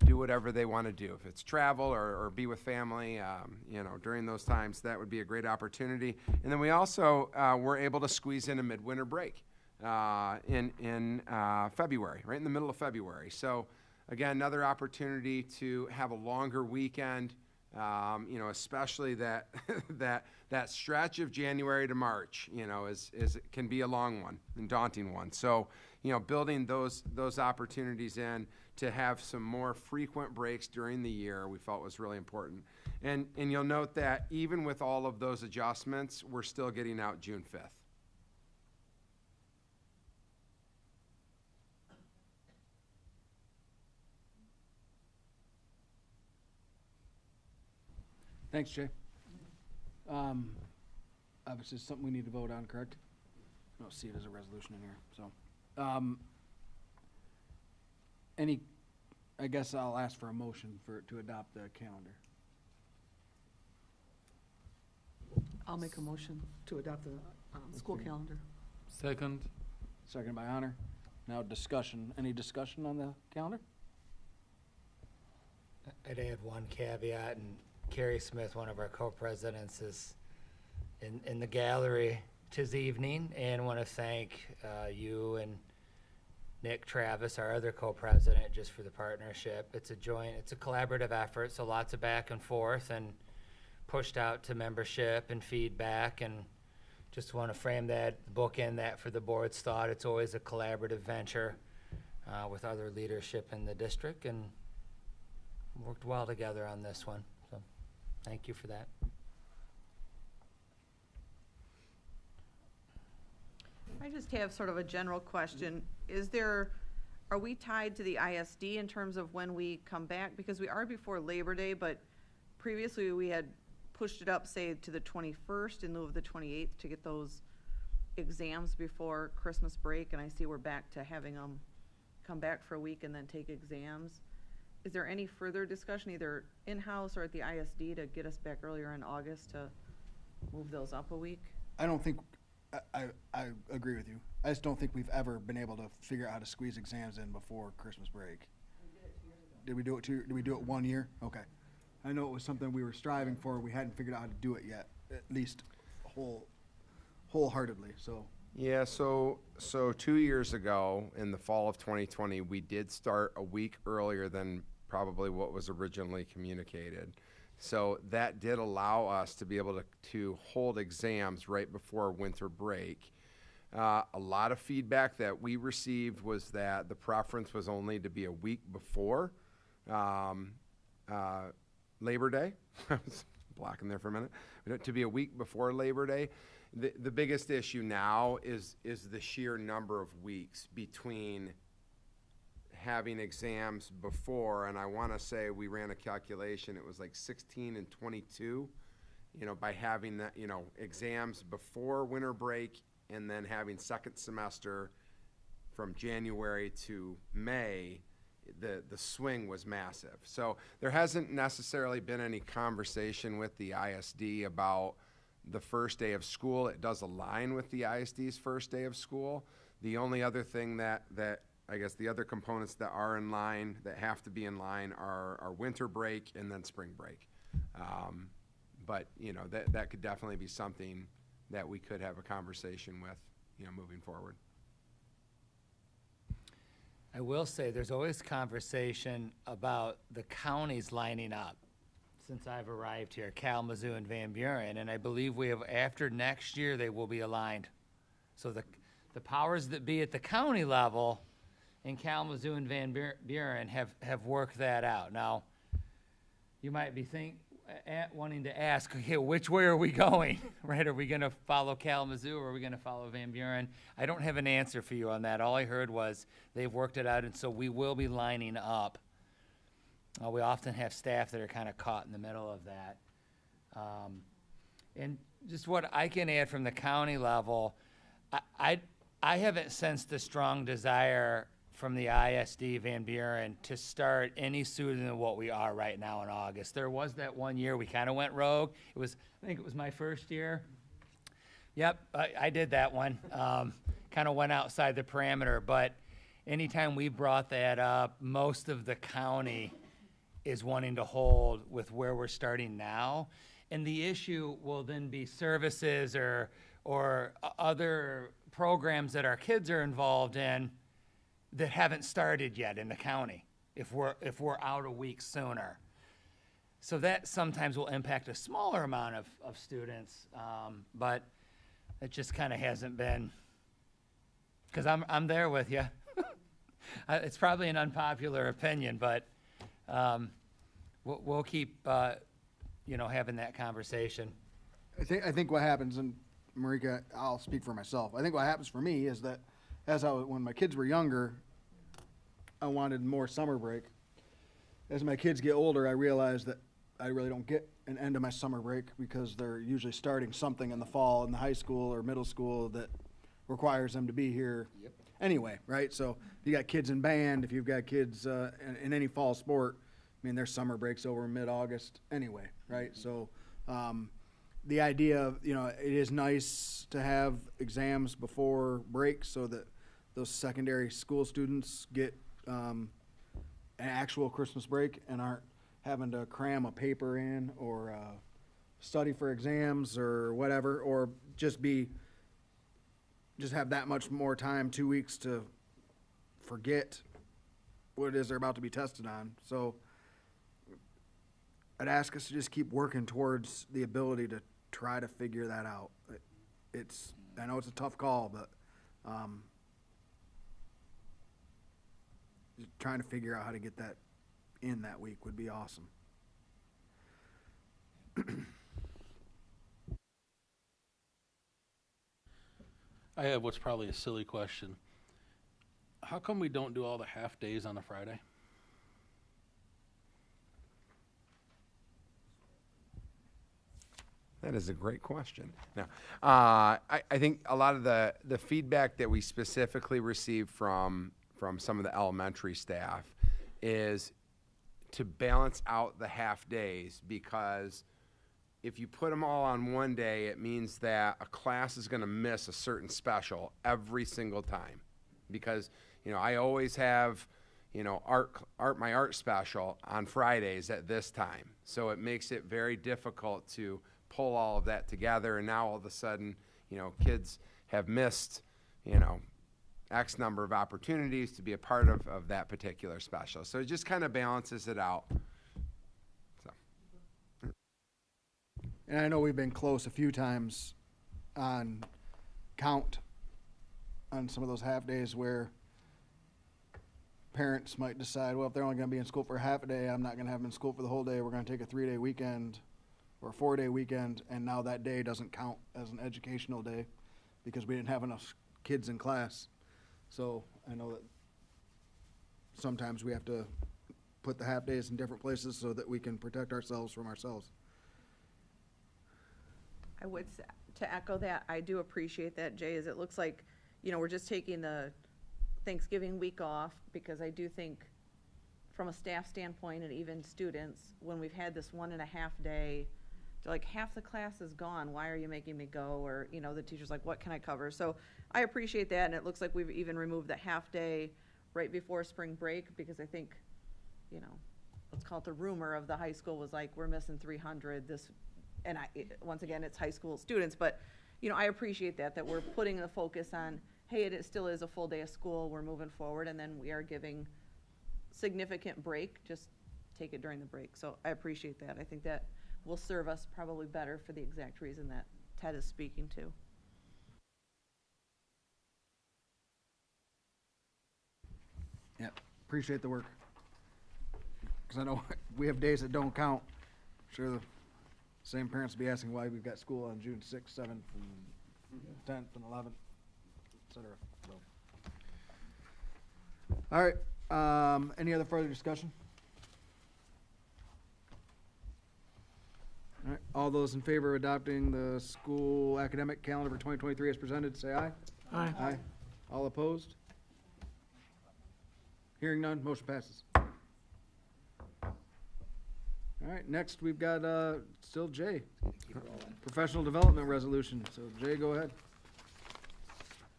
do whatever they want to do. If it's travel or be with family, during those times, that would be a great opportunity. And then we also were able to squeeze in a midwinter break in February, right in the middle of February. So again, another opportunity to have a longer weekend, especially that that stretch of January to March, can be a long one and daunting one. So, building those opportunities in to have some more frequent breaks during the year, we felt was really important. And you'll note that even with all of those adjustments, we're still getting out June 5th. Thanks, Jay. Obviously, it's something we need to vote on, correct? I don't see it as a resolution in here, so. I guess I'll ask for a motion to adopt the calendar. I'll make a motion to adopt the school calendar. Second. Second by Honor. Now discussion. Any discussion on the calendar? I'd add one caveat, and Carrie Smith, one of our co-presidents, is in the gallery this evening, and want to thank you and Nick Travis, our other co-president, just for the partnership. It's a collaborative effort, so lots of back and forth and pushed out to membership and feedback, and just want to frame that, bookend that for the board's thought. It's always a collaborative venture with other leadership in the district, and worked well together on this one. So thank you for that. I just have sort of a general question. Are we tied to the ISD in terms of when we come back? Because we are before Labor Day, but previously we had pushed it up, say, to the 21st in lieu of the 28th to get those exams before Christmas break, and I see we're back to having them come back for a week and then take exams. is there any further discussion, either in-house or at the ISD, to get us back earlier in August to move those up a week? I don't think, I agree with you. I just don't think we've ever been able to figure out how to squeeze exams in before Christmas break. Did we do it 1 year? Okay. I know it was something we were striving for. We hadn't figured out how to do it yet, at least wholeheartedly, so. Yeah, so 2 years ago, in the fall of 2020, we did start a week earlier than probably what was originally communicated. So that did allow us to be able to hold exams right before winter break. A lot of feedback that we received was that the preference was only to be a week before Labor Day. I was blocking there for a minute. To be a week before Labor Day. The biggest issue now is the sheer number of weeks between having exams before, and I want to say we ran a calculation, it was like 16 and 22, by having that, exams before winter break and then having second semester from January to May, the swing was massive. So there hasn't necessarily been any conversation with the ISD about the first day of school. It does align with the ISD's first day of school. The only other thing that I guess the other components that are in line, that have to be in line, are winter break and then spring break. But that could definitely be something that we could have a conversation with, moving forward. I will say there's always conversation about the counties lining up. Since I've arrived here, Kalamazoo and Van Buren, and I believe we have, after next year, they will be aligned. So the powers that be at the county level in Kalamazoo and Van Buren have worked that out. Now, you might be wanting to ask, okay, which way are we going, right? Are we going to follow Kalamazoo or are we going to follow Van Buren? I don't have an answer for you on that. All I heard was they've worked it out, and so we will be lining up. We often have staff that are kind of caught in the middle of that. And just what I can add from the county level, I haven't sensed a strong desire from the ISD Van Buren to start any sooner than what we are right now in August. There was that 1 year we kind of went rogue. I think it was my first year. Yep, I did that one. Kind of went outside the parameter, but anytime we brought that up, most of the county is wanting to hold with where we're starting now. And the issue will then be services or other programs that our kids are involved in that haven't started yet in the county if we're out a week sooner. So that sometimes will impact a smaller amount of students, but it just kind of hasn't been, because I'm there with you. It's probably an unpopular opinion, but we'll keep having that conversation. I think what happens, and Marika, I'll speak for myself. I think what happens for me is that when my kids were younger, I wanted more summer break. As my kids get older, I realize that I really don't get an end of my summer break because they're usually starting something in the fall in the high school or middle school that requires them to be here anyway, right? So if you got kids in band, if you've got kids in any fall sport, I mean, their summer break's over mid-August anyway, right? So the idea of, it is nice to have exams before break so that those secondary school students get an actual Christmas break and aren't having to cram a paper in or study for exams or whatever, or just have that much more time, 2 weeks, to forget what it is they're about to be tested on. So I'd ask us to just keep working towards the ability to try to figure that out. I know it's a tough call, but just trying to figure out how to get that in that week would be awesome. I have what's probably a silly question. How come we don't do all the half days on a Friday? That is a great question. Now, I think a lot of the feedback that we specifically received from some of the elementary staff is to balance out the half days, because if you put them all on one day, it means that a class is going to miss a certain special every single time. Because, you know, I always have, you know, my art special on Fridays at this time. So it makes it very difficult to pull all of that together. And now all of a sudden, you know, kids have missed, you know, X number of opportunities to be a part of that particular special. So it just kind of balances it out. So. And I know we've been close a few times on count on some of those half days where parents might decide, well, if they're only going to be in school for half a day, I'm not going to have them in school for the whole day. We're going to take a 3-day weekend or a 4-day weekend, and now that day doesn't count as an educational day because we didn't have enough kids in class. So I know that sometimes we have to put the half days in different places so that we can protect ourselves from ourselves. I would, to echo that, I do appreciate that, Jay, as it looks like, you know, we're just taking the Thanksgiving week off, because I do think from a staff standpoint and even students, when we've had this 1.5 day, they're like, half the class is gone, why are you making me go? Or, you know, the teacher's like, what can I cover? So I appreciate that, and it looks like we've even removed the half day right before spring break, because I think, you know, let's call it the rumor of the high school was like, we're missing 300 this, and once again, it's high school students, but, you know, I appreciate that we're putting the focus on, hey, it still is a full day of school, we're moving forward, and then we are giving significant break, just take it during the break. So I appreciate that. I think that will serve us probably better for the exact reason that Ted is speaking to. Yeah, appreciate the work. Because I know we have days that don't count. I'm sure the same parents will be asking why we've got school on June 6th, 7th, and 10th, and 11th. Etc. So. All right. Any other further discussion? All right. All those in favor of adopting the school academic calendar for 2023 as presented, say aye. Aye. Aye. All opposed? Hearing none, motion passes. All right. Next, we've got still Jay. Professional development resolution. So Jay, go ahead.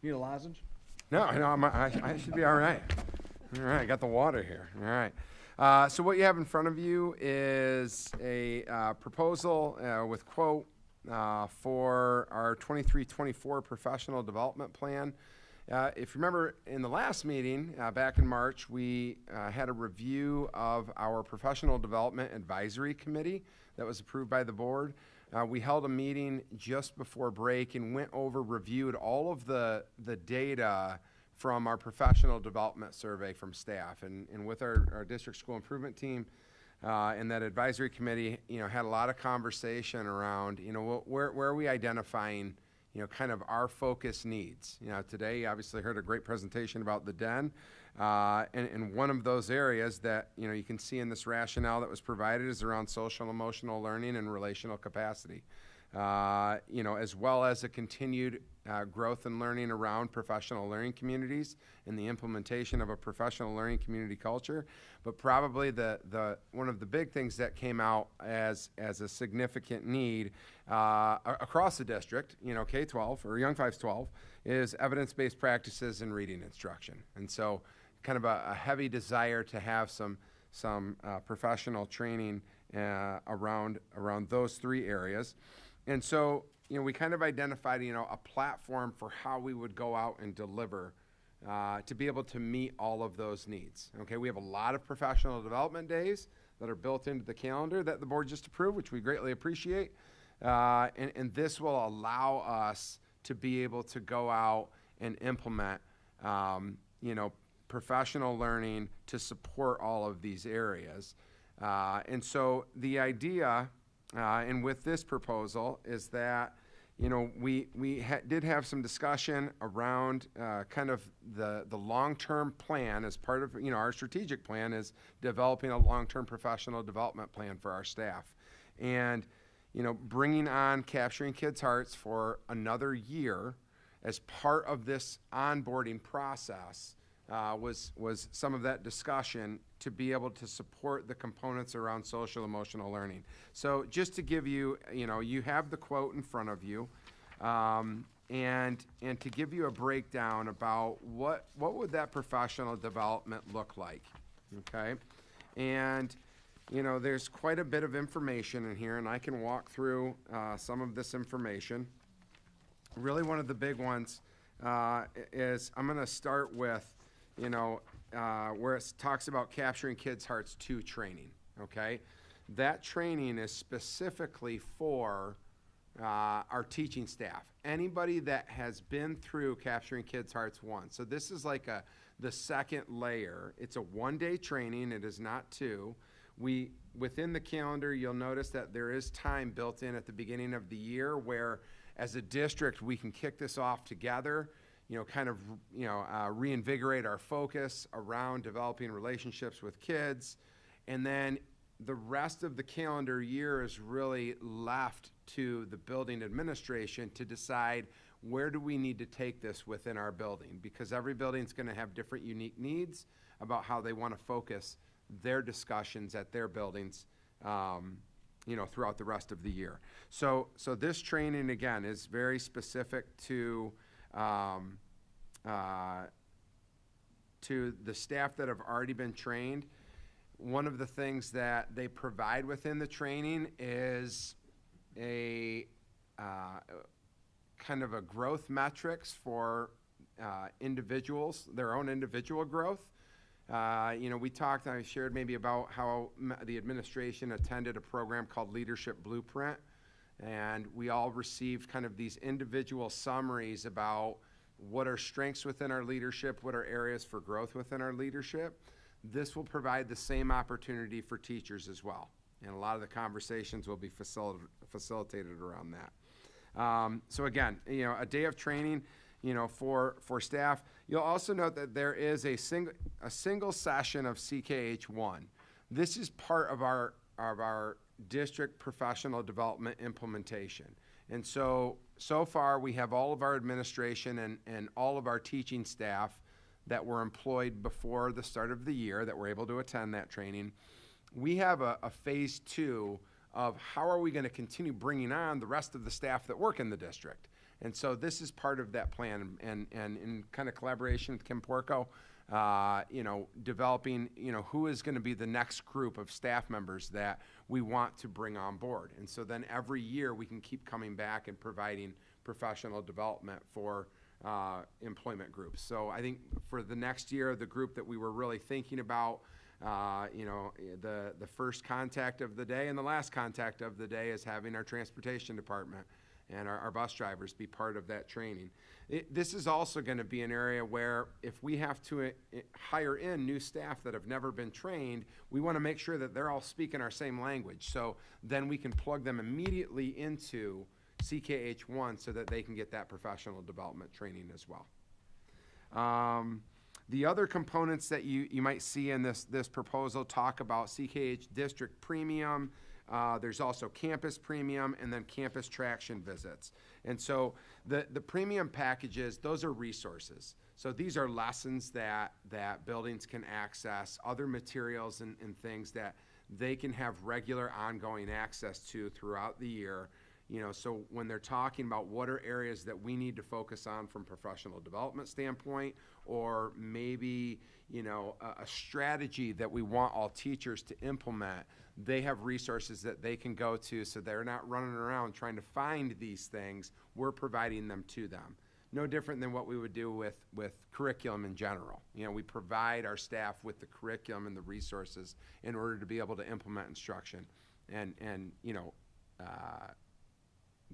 Need a lozenge? No, I should be all right. All right, I got the water here. All right. So what you have in front of you is a proposal with quote for our 23-24 professional development plan. If you remember in the last meeting back in March, we had a review of our professional development advisory committee that was approved by the board. We held a meeting just before break and reviewed all of the data from our professional development survey from staff. And with our district school improvement team and that advisory committee, you know, had a lot of conversation around, you know, where are we identifying, you know, kind of our focus needs. You know, today you obviously heard a great presentation about the den. And one of those areas that, you know, you can see in this rationale that was provided is around social emotional learning and relational capacity. You know, as well as a continued growth and learning around professional learning communities and the implementation of a professional learning community culture. But probably the one of the big things that came out as a significant need across the district, you know, K-12 or Young 5's 12, is evidence-based practices in reading instruction. And so kind of a heavy desire to have some professional training around those three areas. And so, you know, we kind of identified, you know, a platform for how we would go out and deliver to be able to meet all of those needs. Okay, we have a lot of professional development days that are built into the calendar that the board just approved, which we greatly appreciate. And this will allow us to be able to go out and implement, you know, professional learning to support all of these areas. And so the idea, and with this proposal, is that, you know, we did have some discussion around kind of the long-term plan as part of, you know, our strategic plan is developing a long-term professional development plan for our staff. And, you know, bringing on Capturing Kids' Hearts for another year as part of this onboarding process was some of that discussion to be able to support the components around social emotional learning. So just to give you, you have the quote in front of you, and to give you a breakdown about what would that professional development look like, okay? And, there's quite a bit of information in here, and I can walk through some of this information. Really, one of the big ones is I'm going to start with, where it talks about capturing kids' hearts 2 training, okay? That training is specifically for our teaching staff. Anybody that has been through Capturing Kids' Hearts 1. So this is like the second layer. It's a 1-day training. It is not 2. Within the calendar, you'll notice that there is time built in at the beginning of the year where, as a district, we can kick this off together, reinvigorate our focus around developing relationships with kids. And then the rest of the calendar year is really left to the building administration to decide where do we need to take this within our building, because every building's going to have different unique needs about how they want to focus their discussions at their buildings, throughout the rest of the year. So this training, again, is very specific to the staff that have already been trained. One of the things that they provide within the training is a kind of a growth metrics for individuals, their own individual growth. I shared maybe about how the administration attended a program called Leadership Blueprint, and we all received kind of these individual summaries about what are strengths within our leadership, what are areas for growth within our leadership. This will provide the same opportunity for teachers as well, and a lot of the conversations will be facilitated around that. So again, a day of training, for staff. You'll also note that there is a single session of CKH1. This is part of our district professional development implementation. And so far we have all of our administration and all of our teaching staff that were employed before the start of the year that were able to attend that training. We have a phase 2 of how are we going to continue bringing on the rest of the staff that work in the district. And so this is part of that plan, and in kind of collaboration with Kim Porco, developing, who is going to be the next group of staff members that we want to bring on board. And so then every year we can keep coming back and providing professional development for employment groups. So I think for the next year, the group that we were really thinking about, the first contact of the day and the last contact of the day is having our transportation department and our bus drivers be part of that training. This is also going to be an area where if we have to hire in new staff that have never been trained, we want to make sure that they're all speaking our same language. So then we can plug them immediately into CKH1 so that they can get that professional development training as well. The other components that you might see in this proposal talk about CKH District Premium. There's also campus premium and then campus traction visits. And so the premium packages, those are resources. So these are lessons that buildings can access, other materials and things that they can have regular ongoing access to throughout the year. So when they're talking about what are areas that we need to focus on from professional development standpoint, or maybe, a strategy that we want all teachers to implement, they have resources that they can go to so they're not running around trying to find these things. We're providing them to them. No different than what we would do with curriculum in general. We provide our staff with the curriculum and the resources in order to be able to implement instruction and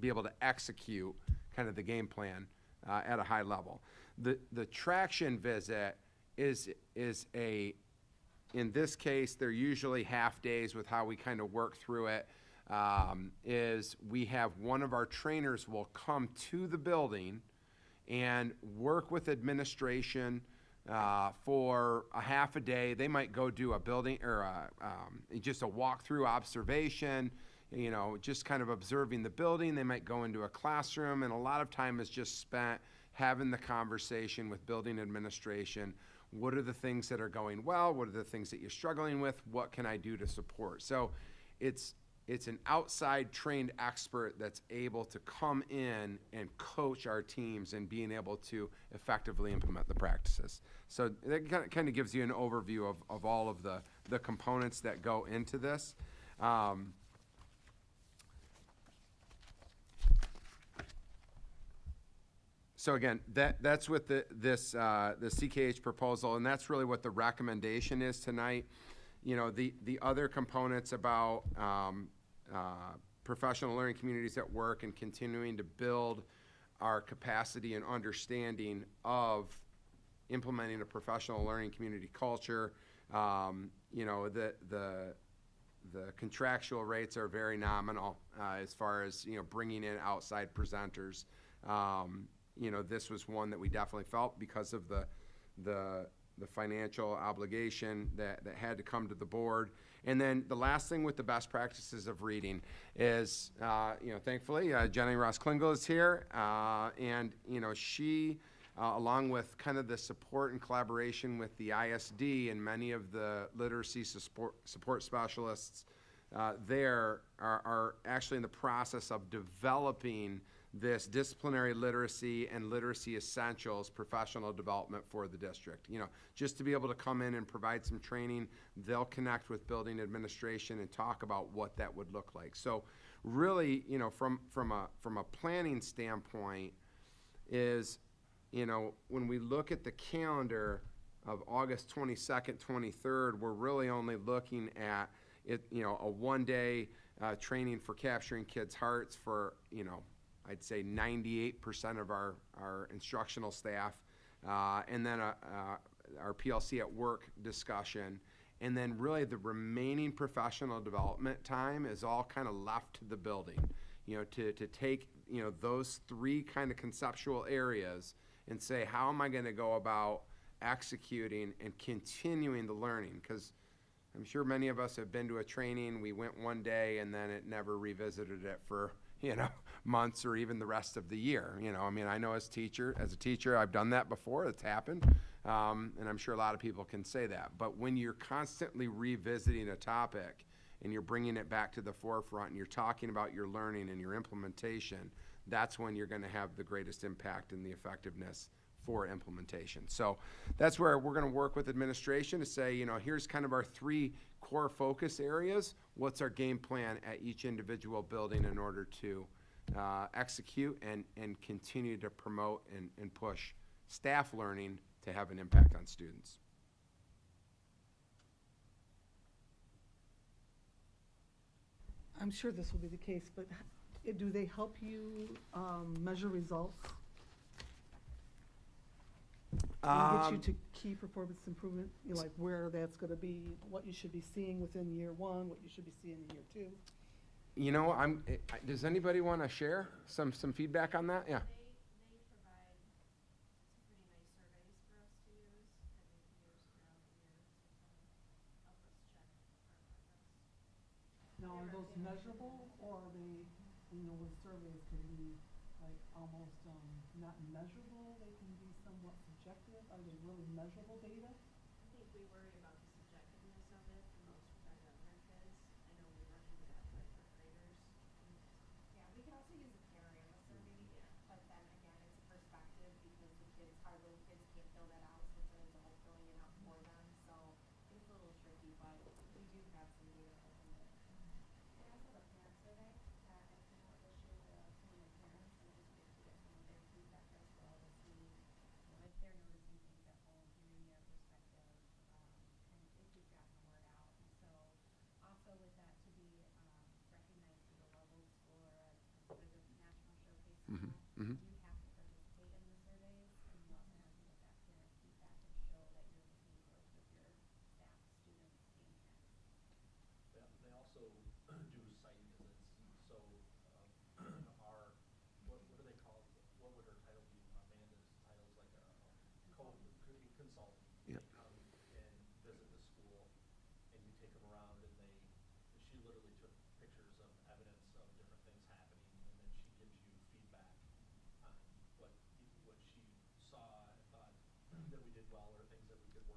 be able to execute kind of the game plan at a high level. The traction visit is in this case, they're usually half days with how we kind of work through it, is we have one of our trainers will come to the building and work with administration for a half a day. They might go do a building or just a walkthrough observation, just kind of observing the building. They might go into a classroom, and a lot of time is just spent having the conversation with building administration, What are the things that are going well? What are the things that you're struggling with? What can I do to support? So it's an outside trained expert that's able to come in and coach our teams and being able to effectively implement the practices. So that kind of gives you an overview of all of the components that go into this. So again, that's what the CKH proposal, and that's really what the recommendation is tonight. You know, the other components about professional learning communities at work and continuing to build our capacity and understanding of implementing a professional learning community culture. You know, the contractual rates are very nominal as far as, you know, bringing in outside presenters. You know, this was one that we definitely felt because of the financial obligation that had to come to the board. And then the last thing with the best practices of reading is, you know, thankfully, Jenny Ross Klingel is here. And, you know, she, along with kind of the support and collaboration with the ISD and many of the literacy support specialists there are actually in the process of developing this disciplinary literacy and literacy essentials professional development for the district. You know, just to be able to come in and provide some training, they'll connect with building administration and talk about what that would look like. So really, you know, from a planning standpoint is, you know, when we look at the calendar of August 22nd, 23rd, we're really only looking at it, you know, a one-day training for capturing kids' hearts for, you know, I'd say 98% of our instructional staff, and then our PLC at work discussion. And then really the remaining professional development time is all kind of left to the building, you know, to take, you know, those three kind of conceptual areas and say, how am I going to go about executing and continuing the learning? Because I'm sure many of us have been to a training, we went one day and then it never revisited it for, you know, months or even the rest of the year. You know, I mean, I know as a teacher, I've done that before. It's happened. And I'm sure a lot of people can say that. But when you're constantly revisiting a topic and you're bringing it back to the forefront and you're talking about your learning and your implementation, that's when you're going to have the greatest impact and the effectiveness for implementation. So that's where we're going to work with administration to say, you know, here's kind of our three core focus areas. What's our game plan at each individual building in order to execute and continue to promote and push staff learning to have an impact on students. I'm sure this will be the case, but do they help you measure results? And get you to key performance improvement, you know, like where that's going to be, what you should be seeing within year one, what you should be seeing in year two? You know, does anybody want to share some feedback on that? Yeah. They provide some pretty nice surveys for us to use every years throughout the year to help us check our progress. Now, are those measurable, or are they, you know, with surveys can be like almost not measurable, they can be somewhat subjective? Are they really measurable data? I think we worry about the subjectiveness of it the most with our younger kids. I know we run into that with our graders. Yeah, we can also use a panorama survey, but then again, it's perspective because our little kids can't fill that out, so it's an adult filling it out for them. So it's a little tricky, but we do have some data from it. And also the parent survey that I came out this year to some of my parents, and it was great to get some of their feedback as well to see, you know, if they're noticing things at home, hearing their perspective, and if we've gotten the word out. And so also with that to be recognized through the Level score at what is it, National Showcase Mm-hmm. School, Mm-hmm. you have to participate in the surveys, and you also have to get that parent feedback and show that you're making growth with your staff, students, and parents. They also do site visits, so our, what do they call, what would her title be? Amanda's title is like a consultant. Yeah. They come and visit the school, and you take them around, and she literally took pictures of evidence of different things happening, and then she gives you feedback on what she saw and thought that we did well or things that we could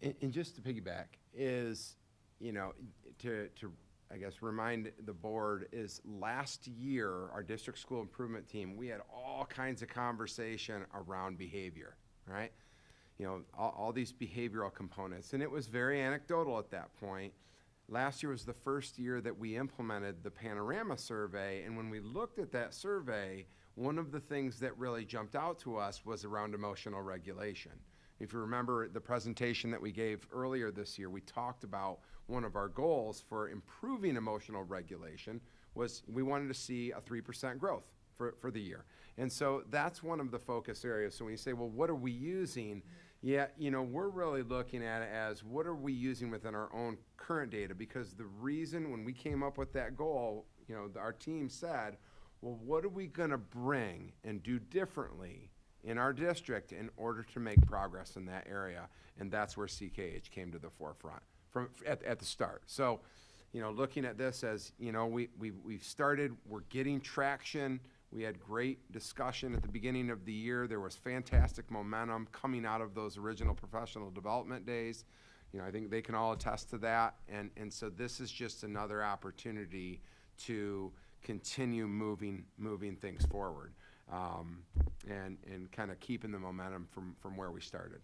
And just to piggyback is, you know, to I guess remind the board is last year, our district school improvement team, we had all kinds of conversation around behavior, right? You know, all these behavioral components, and it was very anecdotal at that point. Last year was the first year that we implemented the Panorama survey, and when we looked at that survey, one of the things that really jumped out to us was around emotional regulation. If you remember the presentation that we gave earlier this year, we talked about one of our goals for improving emotional regulation was we wanted to see a 3% growth for the year. And so that's one of the focus areas. So when you say, well, what are we using? Yeah, you know, we're really looking at it as what are we using within our own current data? Because the reason when we came up with that goal, you know, our team said, well, what are we going to bring and do differently in our district in order to make progress in that area? And that's where CKH came to the forefront at the start. So, you know, looking at this as, you know, we've started, we're getting traction. We had great discussion at the beginning of the year. There was fantastic momentum coming out of those original professional development days. You know, I think they can all attest to that. And so this is just another opportunity to continue moving things forward. And kind of keeping the momentum from where we started.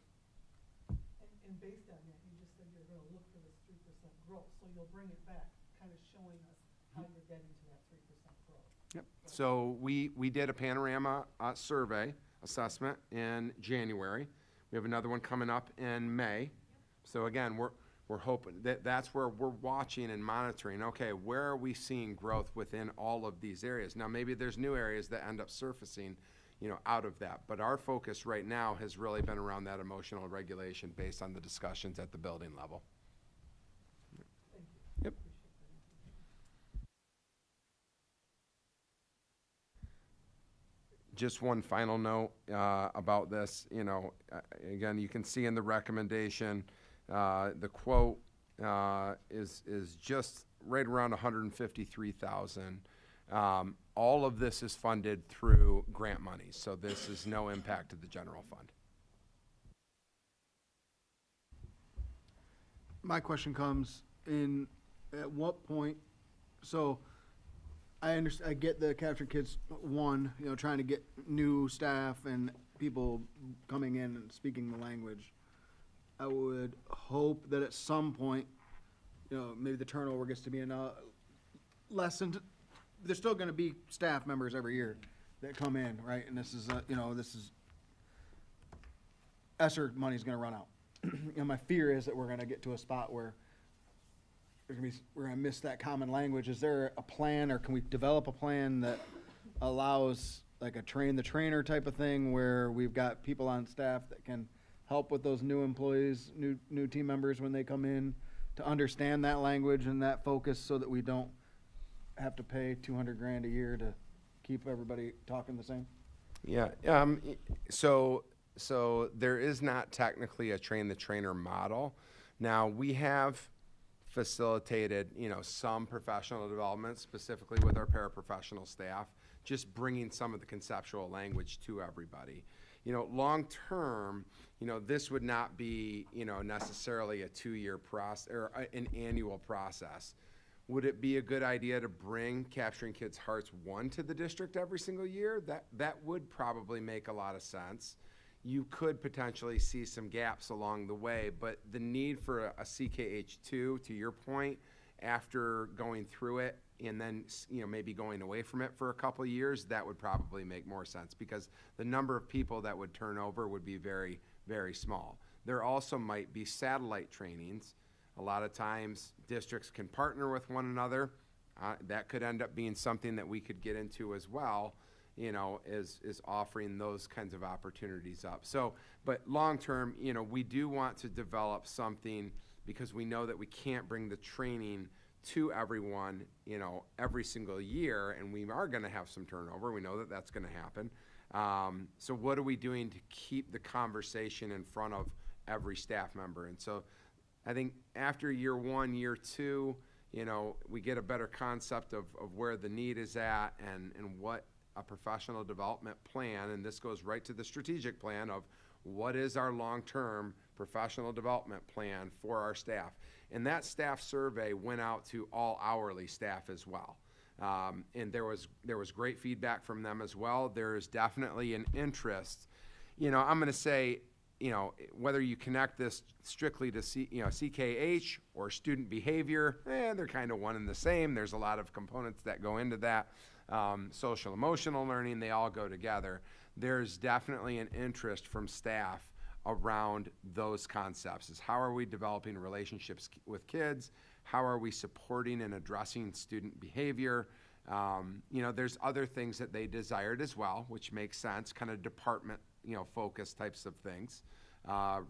And based on that, you just said you're going to look for this 3% growth, so you'll bring it back, kind of showing us how you're getting to that 3% growth. Yep. So we did a Panorama survey assessment in January. We have another one coming up in May. So again, we're hoping that's where we're watching and monitoring. Okay, where are we seeing growth within all of these areas? Now, maybe there's new areas that end up surfacing, you know, out of that. But our focus right now has really been around that emotional regulation based on the discussions at the building level. Thank you. Yep. Just one final note about this. You know, again, you can see in the recommendation, the quote is just right around 153,000. All of this is funded through grant money, so this is no impact to the general fund. My question comes in, at what point, so I get the Capture Kids one, you know, trying to get new staff and people coming in and speaking the language. I would hope that at some point, you know, maybe the turnover gets to be lessened. There's still going to be staff members every year that come in, right? And this is, you know, ESSER money's going to run out. And my fear is that we're going to get to a spot where we're going to miss that common language. Is there a plan, or can we develop a plan that allows like a train the trainer type of thing where we've got people on staff that can help with those new employees, new team members when they come in to understand that language and that focus so that we don't have to pay $200,000 a year to keep everybody talking the same? Yeah. So there is not technically a train the trainer model. Now we have facilitated, you know, some professional development specifically with our paraprofessional staff, just bringing some of the conceptual language to everybody. You know, long term, you know, this would not be, you know, necessarily a 2-year process or an annual process. Would it be a good idea to bring Capturing Kids' Hearts 1 to the district every single year? That would probably make a lot of sense. You could potentially see some gaps along the way, but the need for a CKH2, to your point, after going through it and then, you know, maybe going away from it for a couple of years, that would probably make more sense because the number of people that would turn over would be very, very small. There also might be satellite trainings. A lot of times districts can partner with one another. That could end up being something that we could get into as well, you know, is offering those kinds of opportunities up. So, but long term, you know, we do want to develop something because we know that we can't bring the training to everyone, you know, every single year, and we are going to have some turnover. We know that that's going to happen. So what are we doing to keep the conversation in front of every staff member? And so I think after year 1, year 2, you know, we get a better concept of where the need is at and what a professional development plan, and this goes right to the strategic plan of what is our long-term professional development plan for our staff. And that staff survey went out to all hourly staff as well. And there was great feedback from them as well. There is definitely an interest. You know, I'm going to say, you know, whether you connect this strictly to CKH or student behavior, they're kind of one and the same. There's a lot of components that go into that. Social emotional learning, they all go together. There's definitely an interest from staff around those concepts. Is how are we developing relationships with kids? How are we supporting and addressing student behavior? You know, there's other things that they desired as well, which makes sense, kind of department, you know, focus types of things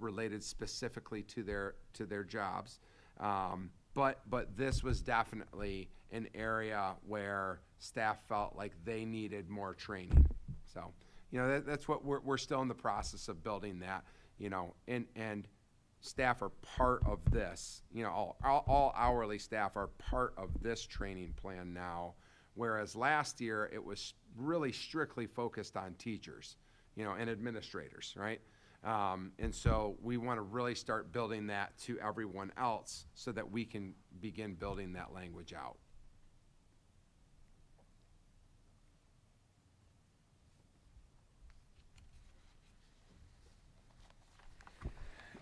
related specifically to their jobs. But this was definitely an area where staff felt like they needed more training. So, you know, that's what we're still in the process of building that, you know, and staff are part of this, you know, all hourly staff are part of this training plan now, whereas last year it was really strictly focused on teachers, you know, and administrators, right? And so we want to really start building that to everyone else so that we can begin building that language out.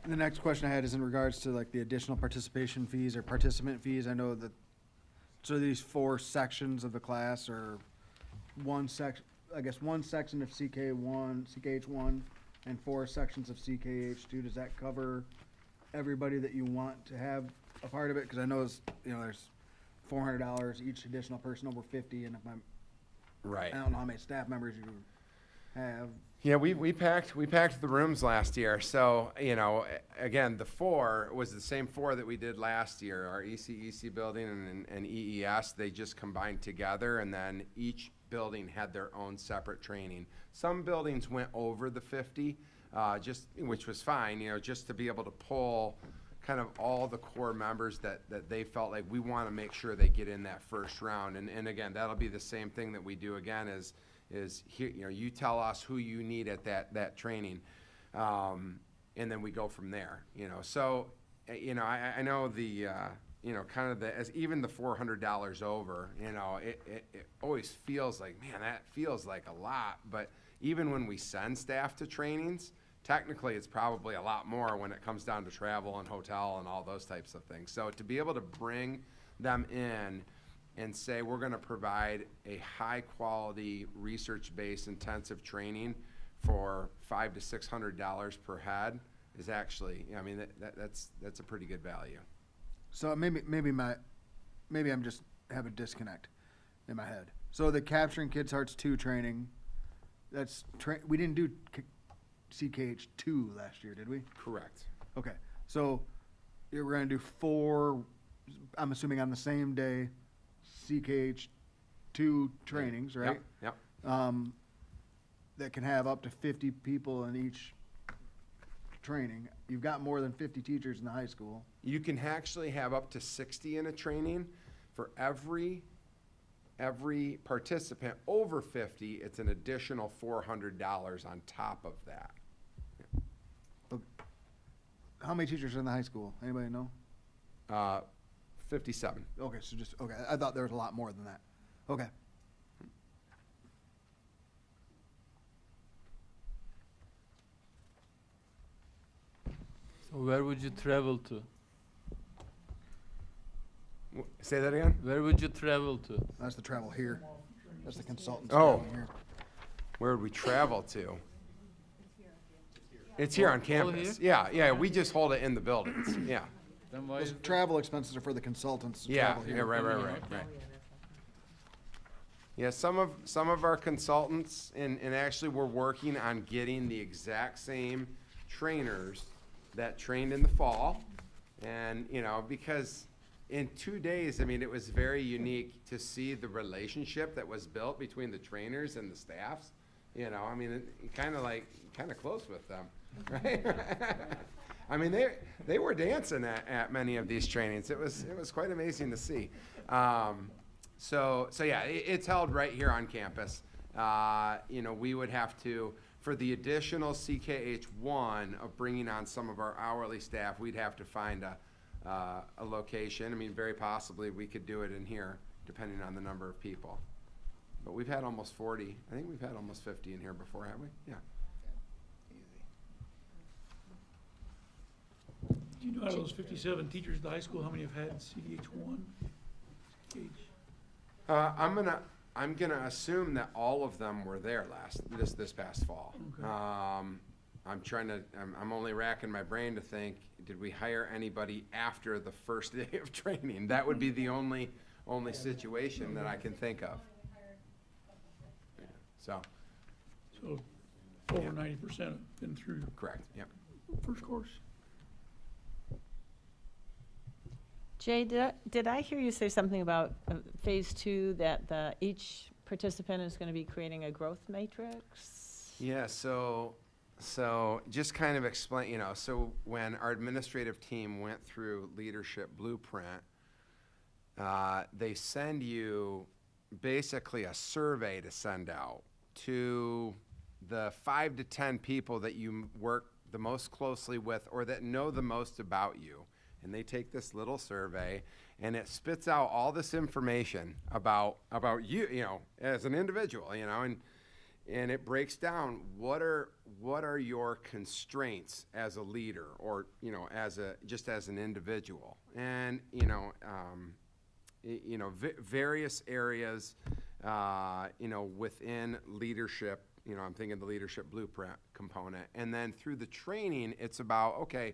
The next question I had is in regards to like the additional participation fees or participant fees. I know that, so these 4 sections of the class are one section of CKH1 and 4 sections of CKH2. Does that cover everybody that you want to have a part of it? Because I know it's, you know, there's $400 each additional person over 50, and if I'm right, I don't know how many staff members you have. Yeah, we packed the rooms last year. So, you know, again, the 4 was the same 4 that we did last year. Our ECEC building and EES, they just combined together, and then each building had their own separate training. Some buildings went over the 50, which was fine, you know, just to be able to pull kind of all the core members that they felt like we want to make sure they get in that first round. And again, that'll be the same thing that we do again is here, you know, you tell us who you need at that training, and then we go from there, you know. So, you know, I know the, you know, kind of as even the $400 over, you know, it always feels like, man, that feels like a lot. But even when we send staff to trainings, technically it's probably a lot more when it comes down to travel and hotel and all those types of things. So to be able to bring them in and say we're going to provide a high-quality, research-based intensive training for $500 to $600 per head is actually, I mean, that's a pretty good value. So maybe I'm just have a disconnect in my head. So the Capturing Kids' Hearts 2 training, we didn't do CKH 2 last year, did we? Correct. Okay, so we're going to do 4, I'm assuming on the same day, CKH 2 trainings, right? Yep. That can have up to 50 people in each training. You've got more than 50 teachers in the high school. You can actually have up to 60 in a training. For every participant over 50, it's an additional $400 on top of that. How many teachers are in the high school? Anybody know? 57. Okay, so okay. I thought there was a lot more than that. Okay. So where would you travel to? Say that again? Where would you travel to? That's the travel here. That's the consultants. Oh, here. where would we travel to? It's here on campus. here? Yeah, we just hold it in the buildings. Yeah. Then why Those is travel expenses are for the consultants. To Yeah, travel here. yeah, right. Yeah, some of our consultants, and actually we're working on getting the exact same trainers that trained in the fall. And, you know, because in 2 days, I mean, it was very unique to see the relationship that was built between the trainers and the staffs. You know, I mean, kind of close with them, right? I mean, they were dancing at many of these trainings. It was quite amazing to see. So yeah, it's held right here on campus. You know, we would have to, For the additional CKH1 of bringing on some of our hourly staff, we'd have to find a location. I mean, very possibly we could do it in here, depending on the number of people. But we've had almost 40. I think we've had almost 50 in here before, have we? Yeah. Do you know out of those 57 teachers at the high school, how many have had CDH1? I'm gonna assume that all of them were there this past fall. Okay. I'm only racking my brain to think, did we hire anybody after the first day of training? That would be the only situation that I can think of. Yeah, So, So over 90% have been through correct, yep. first course. Jay, did I hear you say something about phase 2, that each participant is going to be creating a growth matrix? Yeah, so just kind of explain, so when our administrative team went through Leadership Blueprint, they send you basically a survey to send out to the 5 to 10 people that you work the most closely with or that know the most about you. And they take this little survey and it spits out all this information about you, as an individual, and it breaks down what are your constraints as a leader or, just as an individual. And, various areas, within leadership, I'm thinking the Leadership Blueprint component. And then through the training, it's about, okay,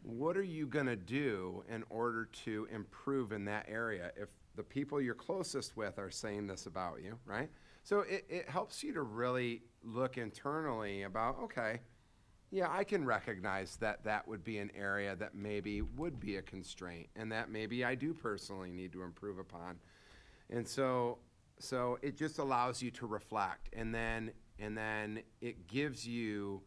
what are you going to do in order to improve in that area if the people you're closest with are saying this about you, right? So it helps you to really look internally about, okay, yeah, I can recognize that would be an area that maybe would be a constraint and that maybe I do personally need to improve upon. And so it just allows you to reflect, and then it gives you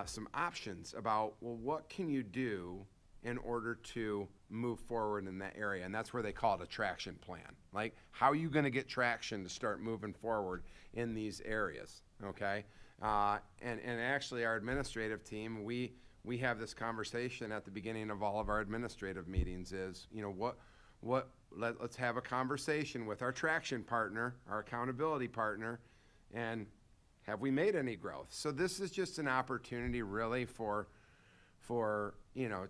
some options about, well, what can you do in order to move forward in that area? And that's where they call it a traction plan. Like, how are you going to get traction to start moving forward in these areas, okay? And actually, our administrative team, we have this conversation at the beginning of all of our administrative meetings is, let's have a conversation with our traction partner, our accountability partner, and have we made any growth? So this is just an opportunity really for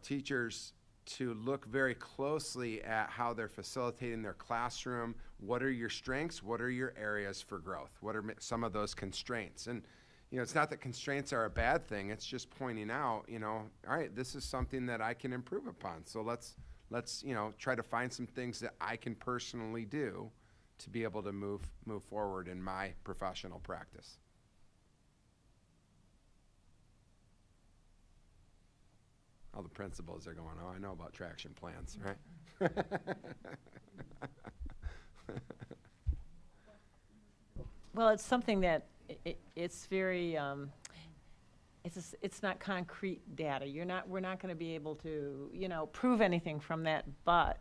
teachers to look very closely at how they're facilitating their classroom. What are your strengths? What are your areas for growth? What are some of those constraints? And it's not that constraints are a bad thing. It's just pointing out, all right, this is something that I can improve upon. So let's try to find some things that I can personally do to be able to move forward in my professional practice. All the principals are going, oh, I know about traction plans, right? Well, it's something that it's very, it's not concrete data. We're not going to be able to, prove anything from that, but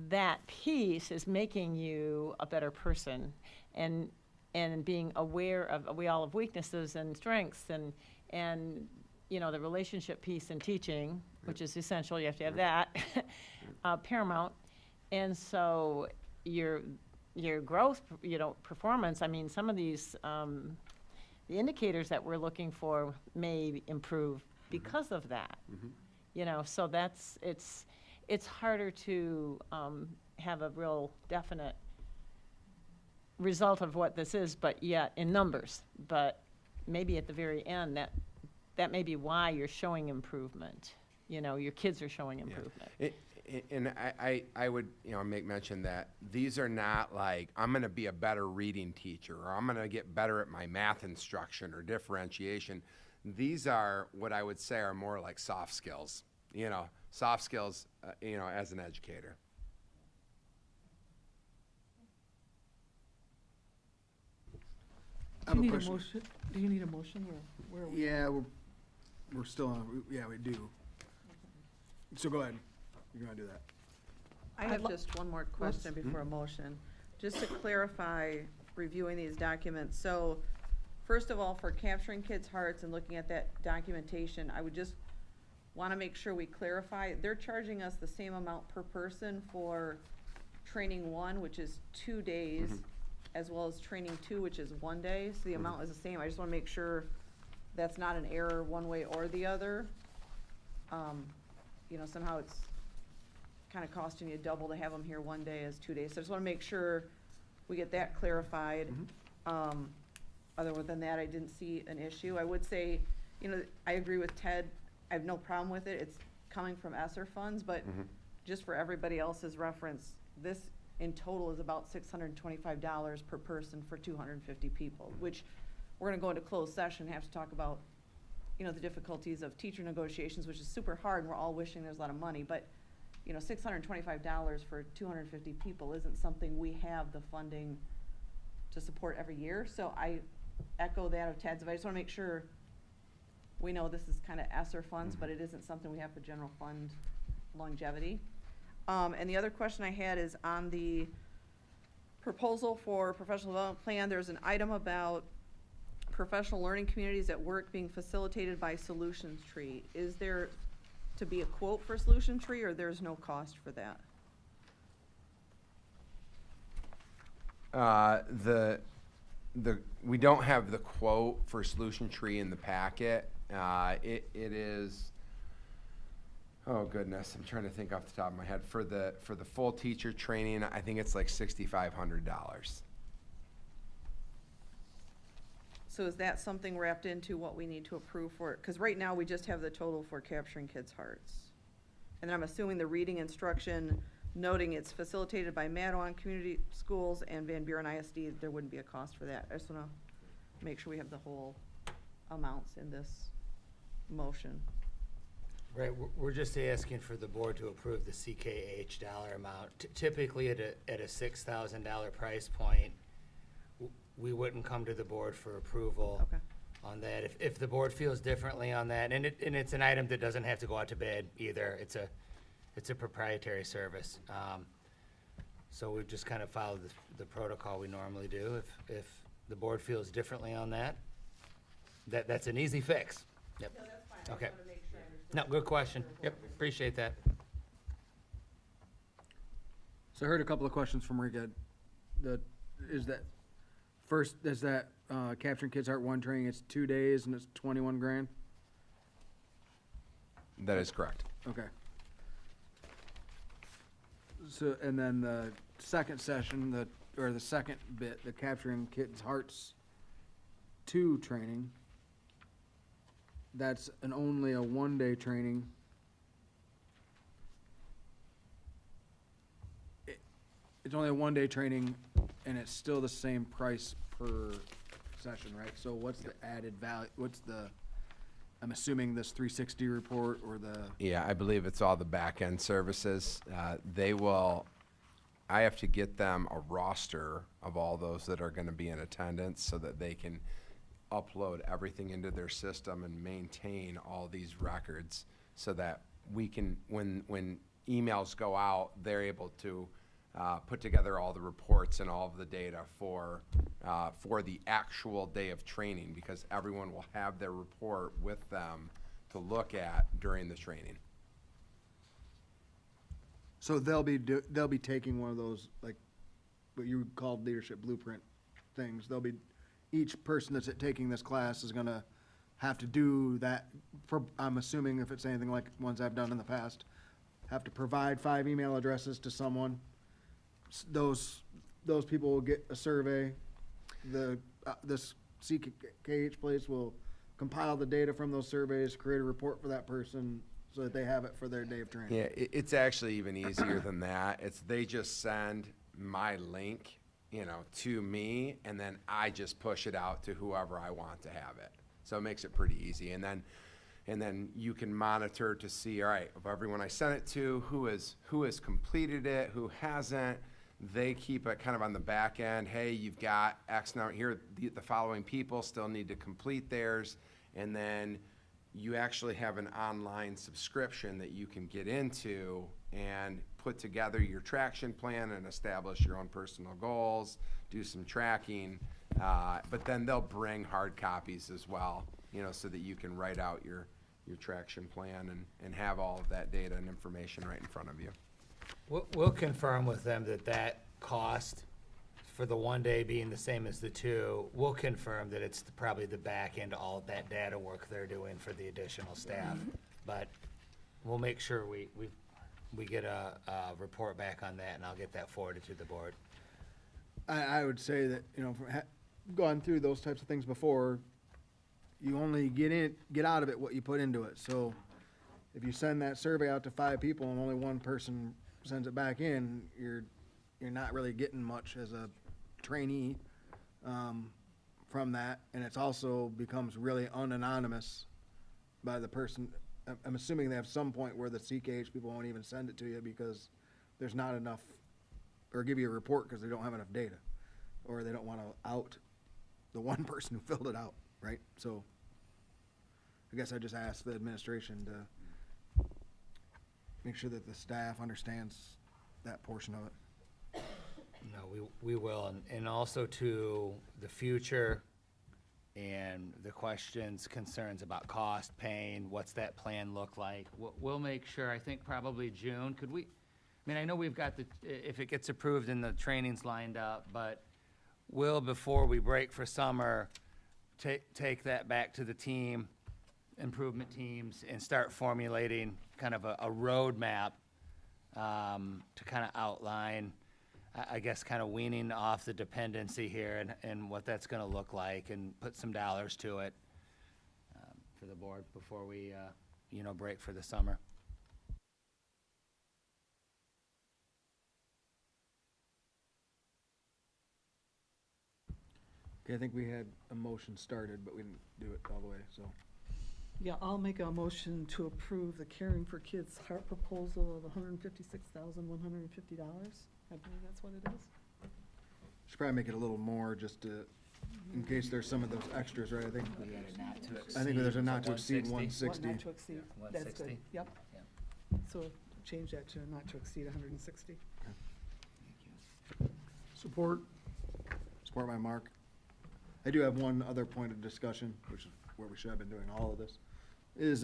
that piece is making you a better person and being aware of, we all have weaknesses and strengths and the relationship piece in teaching, which is essential, you have to have that, paramount. And so your growth, performance, I mean, some of these, the indicators that we're looking for may improve because of that. So it's harder to have a real definite result of what this is, but yet in numbers. But maybe at the very end, that may be why you're showing improvement. Your kids are showing improvement. Yeah. And I would make mention that these are not like, I'm going to be a better reading teacher or I'm going to get better at my math instruction or differentiation. These are what I would say are more like soft skills, soft skills, as an educator. I have a question. Do you need a motion, or where are we? Yeah, we're still on, yeah, we do. So go ahead. You're going to do that. I have just one more question before a motion. Just to clarify, reviewing these documents, so first of all, for capturing kids' hearts and looking at that documentation, I would just want to make sure we clarify, they're charging us the same amount per person for training 1, which is 2 days, as well as training 2, which is 1 day, so the amount is the same. I just want to make sure that's not an error one way or the other. You know, somehow it's kind of costing you double to have them here 1 day as 2 days. So I just want to make sure we get that clarified. Other than that, I didn't see an issue. I would say, you know, I agree with Ted. I have no problem with it. It's coming from ESSER funds, but just for everybody else's reference, this in total is about $625 per person for 250 people, which we're going to go into closed session and have to talk about, you know, the difficulties of teacher negotiations, which is super hard, and we're all wishing there's a lot of money, but, you know, $625 for 250 people isn't something we have the funding to support every year. So I echo that of Ted's, but I just want to make sure we know this is kind of ESSER funds, but it isn't something we have for general fund longevity. And the other question I had is on the proposal for professional development plan, there's an item about professional learning communities at work being facilitated by Solutions Tree. Is there to be a quote for Solution Tree, or there's no cost for that? We don't have the quote for Solution Tree in the packet. It is, oh goodness, I'm trying to think off the top of my head. For the full teacher training, I think it's like $6,500. So is that something wrapped into what we need to approve for it? Because right now, we just have the total for capturing kids' hearts. And then I'm assuming the reading instruction, noting it's facilitated by Mattawan Community Schools and Van Buren ISD, there wouldn't be a cost for that. I just want to make sure we have the whole amounts in this motion. Right, we're just asking for the board to approve the CKH dollar amount. Typically at a $6,000 price point, we wouldn't come to the board for approval on that. If the board feels differently on that, and it's an item that doesn't have to go out to bid either. It's a proprietary service. So we've just kind of followed the protocol we normally do. If the board feels differently on that, that's an easy fix. Yep. No, that's fine. Okay. I just want to make sure I understand. No, good question. Yep, appreciate that. So I heard a couple of questions from Rika. Is that capturing kids' heart 1 training, it's 2 days and it's 21 grand? That is correct. Okay. So, and then the second session, the second bit, the capturing kids' hearts 2 training, that's only a 1-day training. It's only a 1-day training, and it's still the same price per session, right? So what's the added value, I'm assuming this 360 report or the... Yeah, I believe it's all the back-end services. I have to get them a roster of all those that are going to be in attendance so that they can upload everything into their system and maintain all these records so that we can, when emails go out, they're able to put together all the reports and all of the data for the actual day of training, because everyone will have their report with them to look at during the training. So they'll be taking one of those, like what you called leadership blueprint things. Each person that's taking this class is going to have to do that. I'm assuming if it's anything like ones I've done in the past, have to provide 5 email addresses to someone. Those people will get a survey. This CKH place will compile the data from those surveys, create a report for that person so that they have it for their day of training. Yeah, it's actually even easier than that. They just send my link, to me, and then I just push it out to whoever I want to have it. So it makes it pretty easy. And then you can monitor to see, all right, of everyone I sent it to, who has completed it, who hasn't. They keep it kind of on the back end. Hey, you've got X number here. The following people still need to complete theirs. And then you actually have an online subscription that you can get into and put together your traction plan and establish your own personal goals, do some tracking, But then they'll bring hard copies as well, you know, so that you can write out your traction plan and have all of that data and information right in front of you. We'll confirm with them that cost for the 1 day being the same as the 2, we'll confirm that it's probably the back end of all of that data work they're doing for the additional staff. But we'll make sure we get a report back on that, and I'll get that forwarded to the board. I would say that, you know, gone through those types of things before, you only get out of it what you put into it. So if you send that survey out to 5 people and only 1 person sends it back in, you're not really getting much as a trainee from that, and it's also becomes really unanonymous by the person. I'm assuming they have some point where the CKH people won't even send it to you because there's not enough, or give you a report because they don't have enough data, or they don't want to out the 1 person who filled it out, right? So I guess I just asked the administration to make sure that the staff understands that portion of it. No, we will, and also to the future and the questions, concerns about cost, pain, what's that plan look like? We'll make sure, I think probably June, could we, I mean, I know we've got if it gets approved and the training's lined up, but we'll, before we break for summer, take that back to the team, improvement teams, and start formulating kind of a roadmap to kind of outline, I guess, kind of weaning off the dependency here and what that's going to look like, and put some dollars to it for the board before we, break for the summer. Okay, I think we had a motion started, but we didn't do it all the way, so. Yeah, I'll make a motion to approve the Caring for Kids HARP proposal of $156,150. I believe that's what it is. Should probably make it a little more just to, in case there's some of those extras, right? I think there's a not to exceed 160. Not to exceed, that's good, 160? yep. Yeah. So change that to not to exceed 160. Support. Support by Mark. I do have one other point of discussion, which is where we should have been doing all of this, is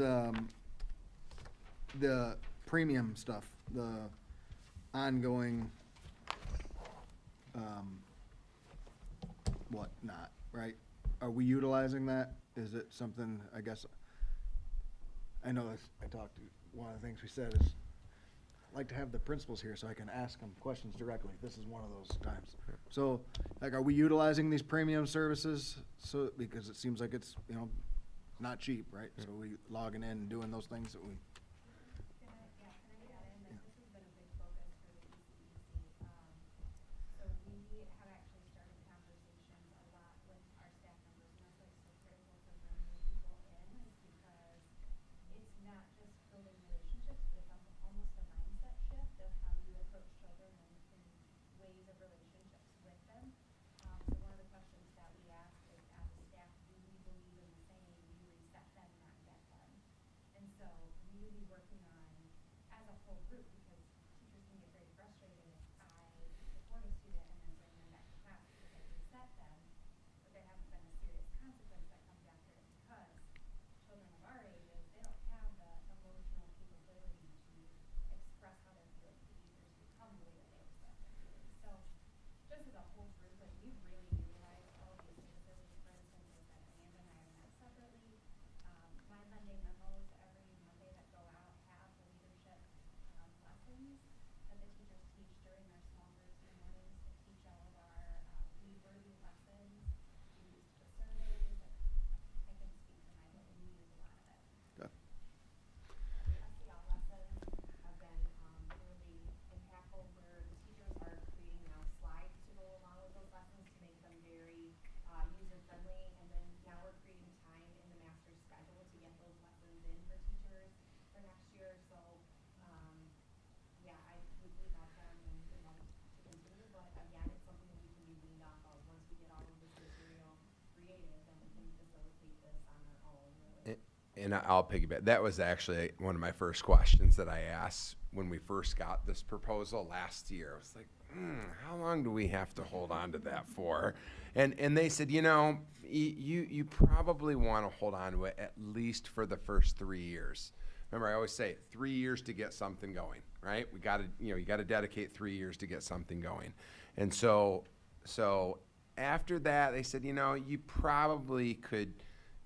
the premium stuff, the ongoing whatnot, right? Are we utilizing that? Is it something, I guess, I know I talked to, one of the things we said is, I'd like to have the principals here so I can ask them questions directly. This is one of those times. So, like, are we utilizing these premium services? So, because it seems like it's, not cheap, right? So we logging in and doing those things that we. Can I add in that this has been a big focus for the ECEC. So we have actually started conversations a lot with our staff members, and that's why it's so critical to bring new people in, is because it's not just building relationships, but it's almost a mindset shift of how you approach children and ways of relationships with them. So one of the questions that we ask is, as a staff, do we believe in the saying, you reset them, not get them? And so really working on, as a whole group, because teachers can get very frustrated if I support a student and then bring them back to class because I reset them, but there hasn't been a serious consequence that comes after it, because children of our ages, they don't have the emotional capability to express how they're feeling to teachers who come the way that they express their feelings. So just as a whole group, like, we've really utilized all these services. For instance, like that Amanda and I have met separately. My Monday memos every Monday that go out have the leadership lessons that the teachers teach during their small groups in the mornings to teach all of our lead worthy lessons. We use the surveys. I can speak for my building, we use a lot of it. Okay. The SEL lessons have been really impactful, where the teachers are creating now slides to go along with those lessons to make them very user-friendly, and then now we're creating time in the master's schedule to get those lessons in for teachers for next year. So, we love them and we love to continue, but again, it's something that we can be weaned off of. Once we get all of this material created, then we can facilitate this on our own, really. and I'll piggyback. That was actually one of my first questions that I asked when we first got this proposal last year. I was like, how long do we have to hold on to that for? And they said, you probably want to hold on to it at least for the first 3 years. Remember, I always say 3 years to get something going, right? We got to, you got to dedicate 3 years to get something going. And so after that, they said, you probably could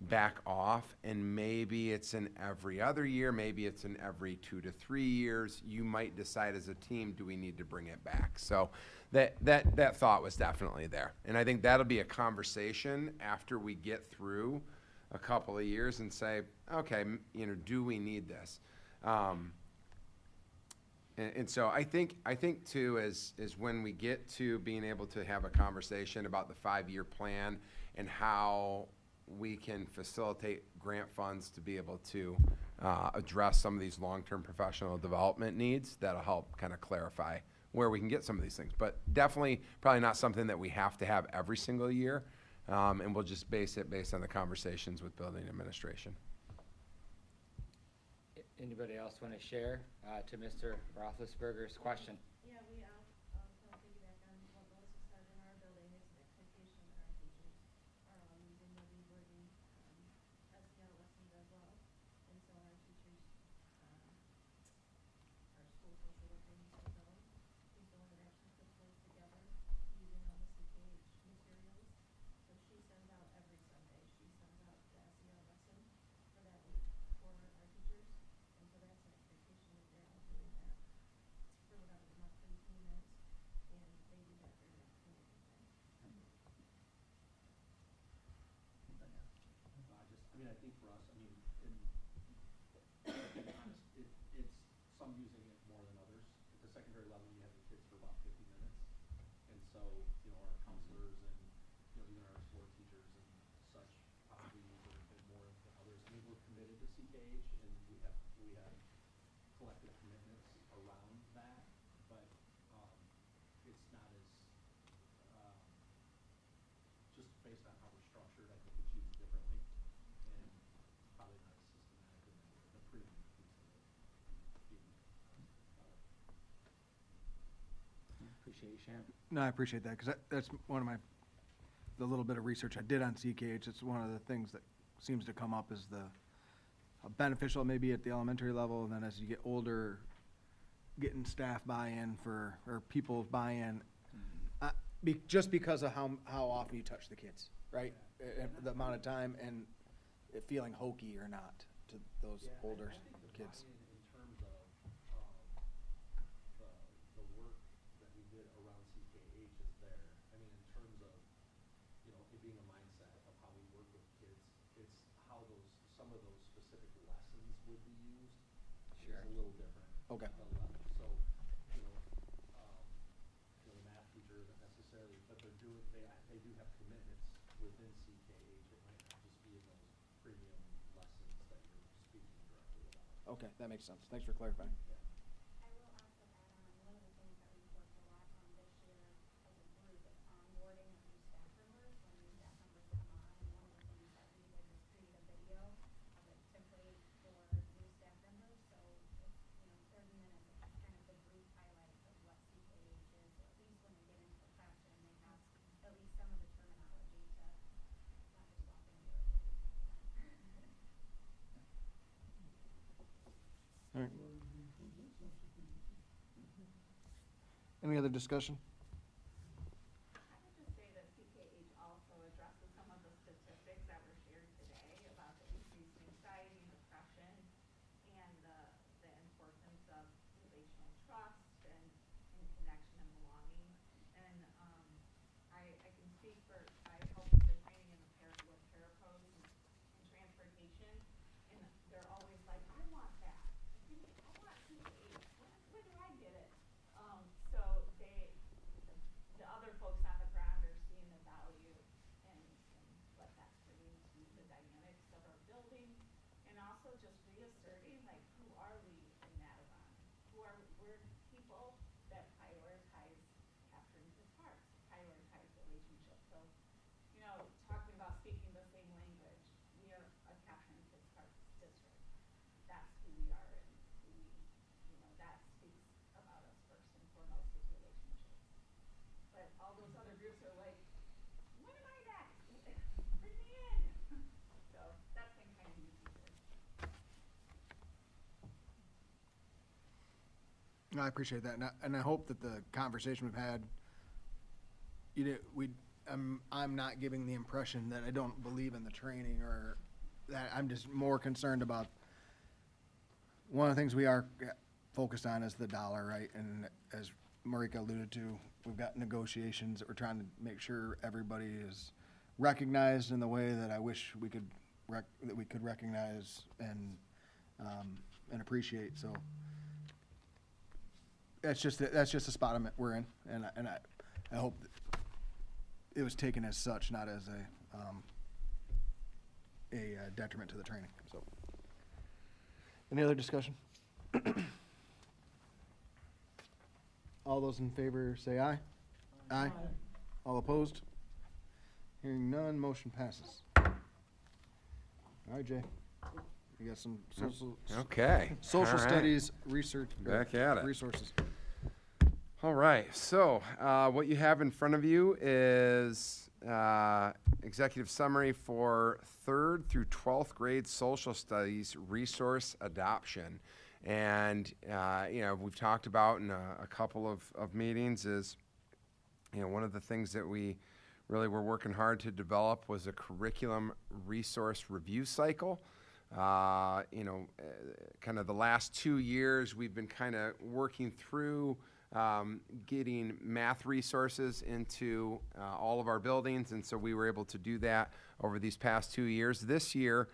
back off, and maybe it's in every other year, maybe it's in every 2 to 3 years. You might decide as a team, do we need to bring it back? So that thought was definitely there. And I think that'll be a conversation after we get through a couple of years and say, okay, do we need this? And so I think too is when we get to being able to have a conversation about the 5-year plan and how we can facilitate grant funds to be able to address some of these long-term professional development needs, that'll help kind of clarify where we can get some of these things. But definitely probably not something that we have to have every single year, and we'll just base it based on the conversations with building administration. Anybody else want to share to Mr. Roethlisberger's question? Yeah, we kind of piggyback on what Melissa said. In our building, it's an expectation that our teachers are all using the rewording SEL lessons as well. And so our teachers, our school social worker needs to know. He's the one that actually puts those together using all the CKH materials. So she sends out every Sunday. She sends out the SEL lesson for that week for our teachers. And so that's an expectation that they're all doing that for whatever the monthly theme is, and they do that during that community time. I think for us, to be honest, it's some using it more than others. At the secondary level, you have the kids for about 50 minutes. And so, our counselors and, even our sport teachers and such probably use it a bit more than others. We're committed to CKH, and we have collective commitments around that, but it's not as, just based on how we're structured, I think it's used differently, and probably not as systematic in the premium piece of it. Appreciate you sharing. No, I appreciate that, because that's one of the little bit of research I did on CKH. It's one of the things that seems to come up as the beneficial maybe at the elementary level, and then as you get older, getting staff buy-in or people's buy-in, just because of how often you touch the kids, right? The amount of time and it feeling hokey or not to those older kids. In terms of the work that we did around CKH is there. In terms of, it being a mindset of how we work with kids, it's how some of those specific lessons would be used is a little different. Okay. So, the math teacher isn't necessarily, but they do have commitments within CKH. It might not just be in those premium lessons that you're speaking directly about. Okay, that makes sense. Thanks for clarifying. I will also add on, one of the things that we've worked a lot on this year as a group is onboarding of new staff members when new staff members come on. And one of the things that we did was create a video of a template for new staff members. So it's, 30 minutes of just kind of the brief highlights of what CKH is. So at least when they get into the classroom, they have at least some of the terminology to not just walk into it. All right. Any other discussion? I would just say that CKH also addresses some of the statistics that were shared today about the increased anxiety and depression and the importance of relational trust and connection and belonging. And I can speak for, I help with the training in the with parapros and transportation, and they're always like, I want that. I want CKH. When do I get it? So I appreciate that, and I hope that the conversation we've had, I'm not giving the impression that I don't believe in the training, or that I'm just more concerned about, one of the things we are focused on is the dollar, right? And as Marika alluded to, we've got negotiations that we're trying to make sure everybody is recognized in the way that I wish we could recognize and appreciate. So that's just a spot we're in, and I hope that it was taken as such, not as a detriment to the training. So, any other discussion? All those in favor say aye. Aye. All opposed? Hearing none, motion passes. All right, Jay. You got some social All right. studies research. Back at it. Resources. All right. So what you have in front of you is executive summary for 3rd through 12th grade social studies resource adoption. And, we've talked about in a couple of meetings is, one of the things that we really were working hard to develop was a curriculum resource review cycle. Kind of the last 2 years, we've been kind of working through getting math resources into all of our buildings, and so we were able to do that over these past 2 years. This year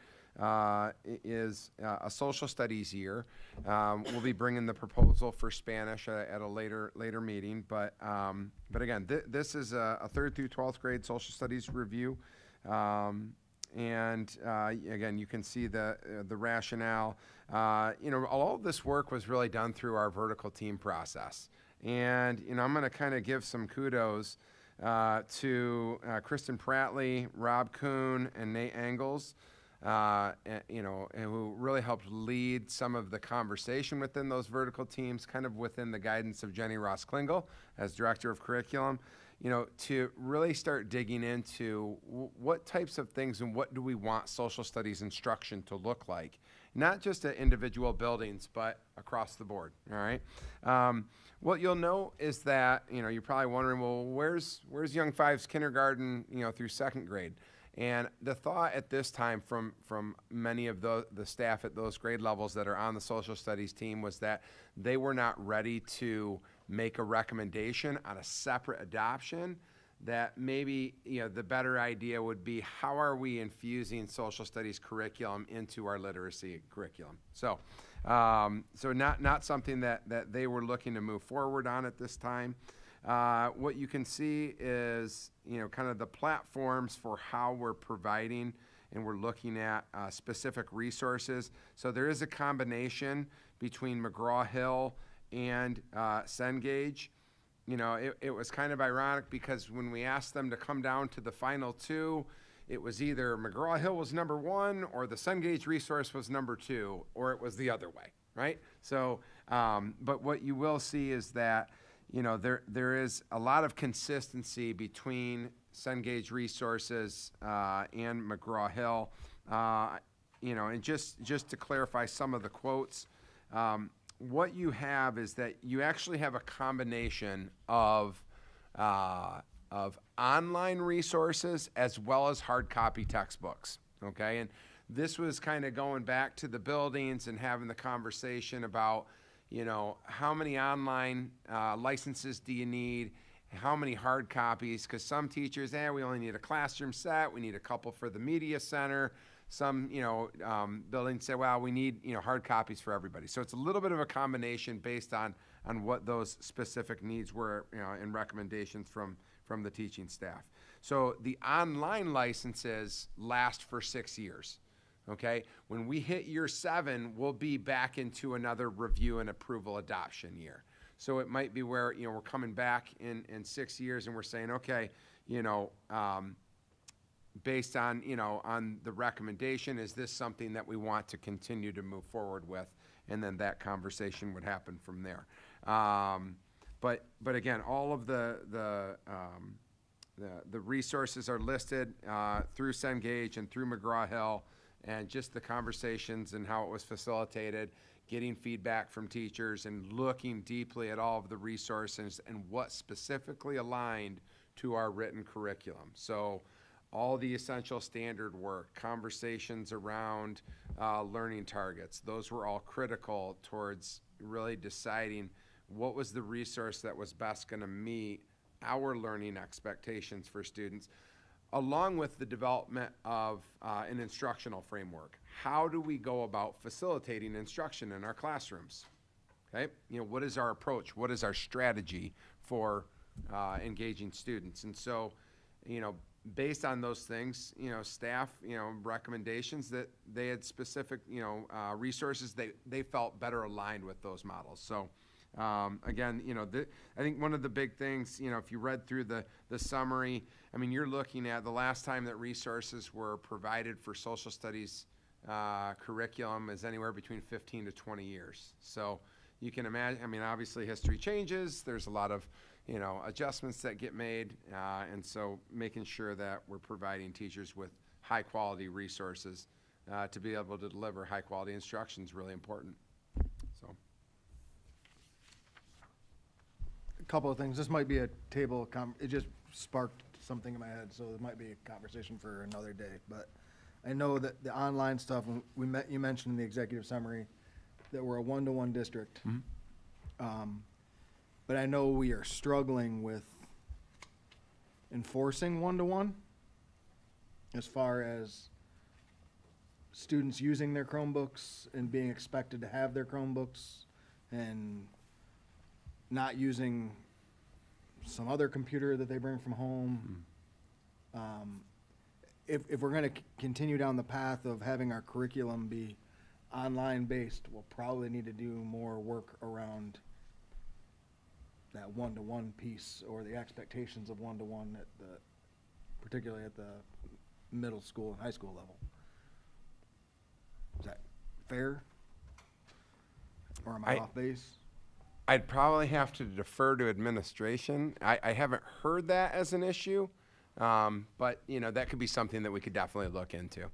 is a social studies year. We'll be bringing the proposal for Spanish at a later meeting, but again, this is a 3rd through 12th grade social studies review. And again, you can see the rationale. All of this work was really done through our vertical team process. And, I'm going to kind of give some kudos to Kristen Prattley, Rob Kuhn, and Nate Engels, who really helped lead some of the conversation within those vertical teams, kind of within the guidance of Jenny Ross Klingel as Director of Curriculum, to really start digging into what types of things and what do we want social studies instruction to look like, not just at individual buildings, but across the board, all right? What you'll know is that, you're probably wondering, well, where's Young Fives kindergarten, through 2nd grade? And the thought at this time from many of the staff at those grade levels that are on the social studies team was that they were not ready to make a recommendation on a separate adoption, that maybe the better idea would be, how are we infusing social studies curriculum into our literacy curriculum? So not something that they were looking to move forward on at this time. What you can see is, kind of the platforms for how we're providing and we're looking at specific resources. So there is a combination between McGraw-Hill and Cengage. It was kind of ironic because when we asked them to come down to the final 2, it was either McGraw-Hill was number 1 or the Cengage resource was number 2, or it was the other way, right? So, but what you will see is that, there is a lot of consistency between Cengage resources and McGraw-Hill. And just to clarify some of the quotes, what you have is that you actually have a combination of online resources as well as hard copy textbooks, okay? And this was kind of going back to the buildings and having the conversation about, how many online licenses do you need? How many hard copies? Because some teachers, we only need a classroom set. We need a couple for the media center. Some, buildings say, well, we need, hard copies for everybody. So it's a little bit of a combination based on what those specific needs were, and recommendations from the teaching staff. So the online licenses last for 6 years. Okay, when we hit year 7, we'll be back into another review and approval adoption year. So it might be where, we're coming back in 6 years and we're saying, okay, based on, on the recommendation, is this something that we want to continue to move forward with? And then that conversation would happen from there. But again, all of the resources are listed through Cengage and through McGraw-Hill, and just the conversations and how it was facilitated getting feedback from teachers and looking deeply at all of the resources and what specifically aligned to our written curriculum. So all the essential standard work, conversations around learning targets, those were all critical towards really deciding what was the resource that was best going to meet our learning expectations for students, along with the development of an instructional framework. How do we go about facilitating instruction in our classrooms? Okay, what is our approach? What is our strategy for engaging students? And so, based on those things, staff, recommendations that they had specific, resources they felt better aligned with those models. So, again, I think one of the big things, if you read through the summary, I mean, you're looking at the last time that resources were provided for social studies curriculum is anywhere between 15 to 20 years. So you can imagine, I mean, obviously history changes. There's a lot of, adjustments that get made. And so making sure that we're providing teachers with high quality resources to be able to deliver high quality instruction is really important. So. A couple of things. This might be a table, it just sparked something in my head, so it might be a conversation for another day. But I know that the online stuff, you mentioned in the executive summary that we're a one-to-one district. But I know we are struggling with enforcing one-to-one as far as students using their Chromebooks and being expected to have their Chromebooks and not using some other computer that they bring from home. If we're going to continue down the path of having our curriculum be online based, we'll probably need to do more work around that one-to-one piece or the expectations of one-to-one particularly at the middle school and high school level. Is that fair? Or am I off base? I'd probably have to defer to administration. I haven't heard that as an issue, but that could be something that we could definitely look into.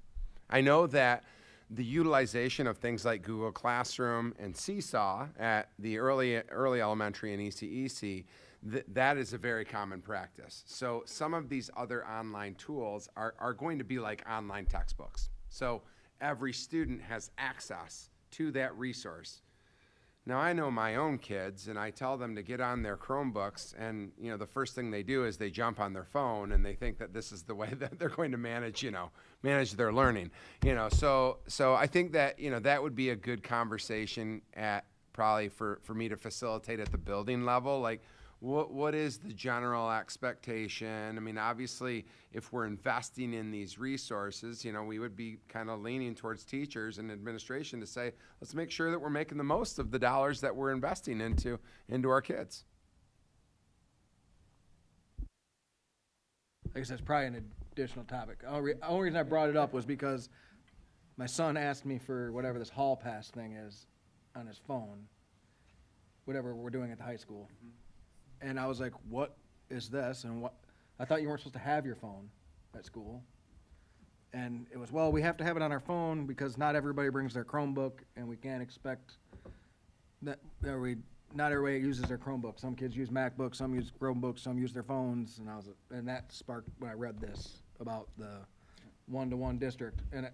I know that the utilization of things like Google Classroom and Seesaw at the early elementary and ECEC, that is a very common practice. So some of these other online tools are going to be like online textbooks. So every student has access to that resource. Now, I know my own kids, and I tell them to get on their Chromebooks, and, the first thing they do is they jump on their phone, and they think that this is the way that they're going to manage their learning. So I think that, that would be a good conversation probably for me to facilitate at the building level. Like, what is the general expectation? I mean, obviously, if we're investing in these resources, we would be kind of leaning towards teachers and administration to say, let's make sure that we're making the most of the dollars that we're investing into our kids. I guess that's probably an additional topic. The only reason I brought it up was because my son asked me for whatever this hall pass thing is on his phone, whatever we're doing at the high school. And I was like, what is this? And what? I thought you weren't supposed to have your phone at school. And it was, well, we have to have it on our phone because not everybody brings their Chromebook, and we can't expect that not everybody uses their Chromebook. Some kids use MacBooks, some use Chromebooks, some use their phones. And that sparked when I read this about the one-to-one district. And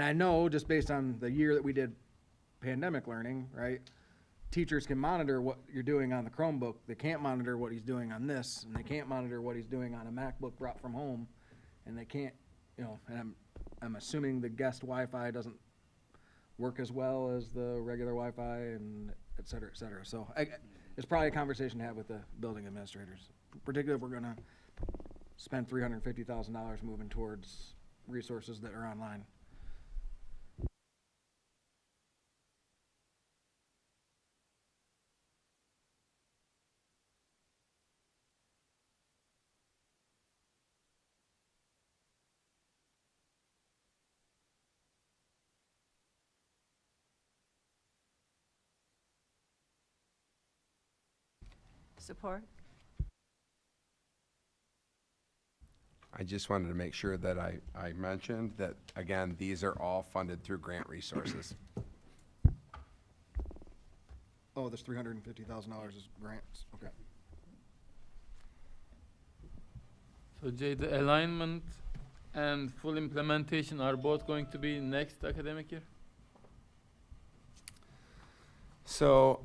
I know just based on the year that we did pandemic learning, right? Teachers can monitor what you're doing on the Chromebook. They can't monitor what he's doing on this, and they can't monitor what he's doing on a MacBook brought from home, and they can't, and I'm assuming the guest Wi-Fi doesn't work as well as the regular Wi-Fi, and et cetera, et cetera. So it's probably a conversation to have with the building administrators, particularly if we're going to spend $350,000 moving towards resources that are online. Support? I just wanted to make sure that I mentioned that, again, these are all funded through grant resources. Oh, this $350,000 is grants, okay. So Jay, the alignment and full implementation are both going to be next academic year? So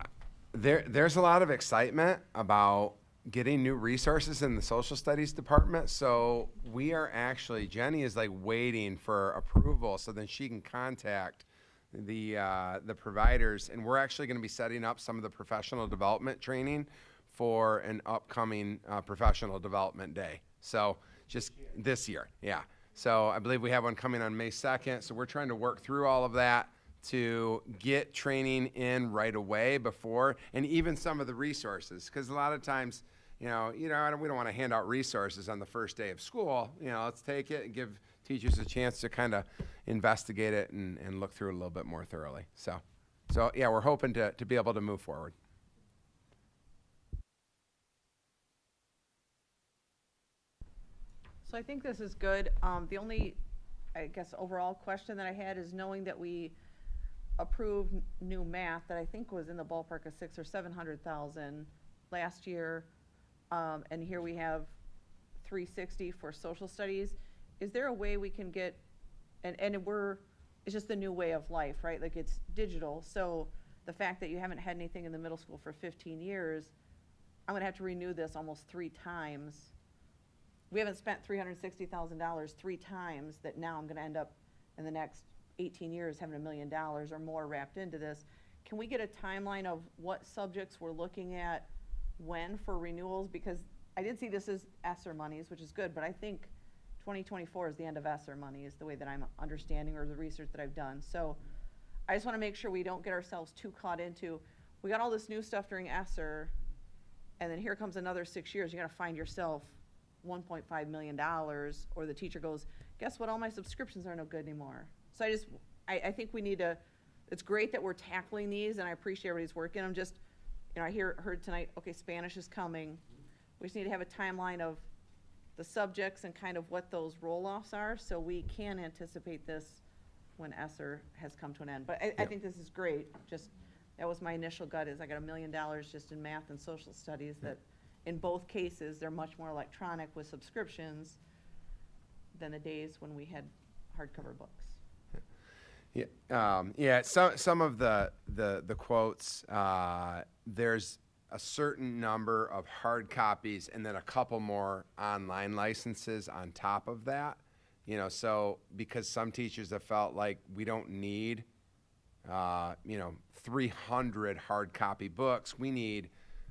there's a lot of excitement about getting new resources in the social studies department. So we are actually, Jenny is like waiting for approval so then she can contact the providers, and we're actually going to be setting up some of the professional development training for an upcoming professional development day. So just this year, yeah. So I believe we have one coming on May 2nd. So we're trying to work through all of that to get training in right away before, and even some of the resources, because a lot of times, we don't want to hand out resources on the first day of school. Let's take it and give teachers a chance to kind of investigate it and look through it a little bit more thoroughly. So yeah, we're hoping to be able to move forward. So I think this is good. The only, I guess, overall question that I had is knowing that we approved new math that I think was in the ballpark of 600,000 or 700,000 last year, and here we have 360 for social studies. Is there a way we can get, and it's just the new way of life, right? Like it's digital. So the fact that you haven't had anything in the middle school for 15 years, I'm gonna have to renew this almost 3 times. We haven't spent $360,000 3 times that now I'm gonna end up in the next 18 years having $1 million or more wrapped into this. Can we get a timeline of what subjects we're looking at when for renewals? Because I did see this as ESSER monies, which is good, but I think 2024 is the end of ESSER money is the way that I'm understanding, or the research that I've done. So I just want to make sure we don't get ourselves too caught into, we got all this new stuff during ESSER, and then here comes another 6 years, you're going to find yourself $1.5 million, or the teacher goes, guess what, all my subscriptions are no good anymore. So I think we need to, it's great that we're tackling these, and I appreciate everybody's working. I'm just, I heard tonight, okay, Spanish is coming. We just need to have a timeline of the subjects and kind of what those roll-offs are, so we can anticipate this when ESSER has come to an end. But I think this is great. Just, that was my initial gut, is I got $1 million just in math and social studies, that in both cases, they're much more electronic with subscriptions than the days when we had hardcover books. Yeah. Some of the quotes. There's a certain number of hard copies, and then a couple more online licenses on top of that. So because some teachers have felt like we don't need, 300 hard copy books. We need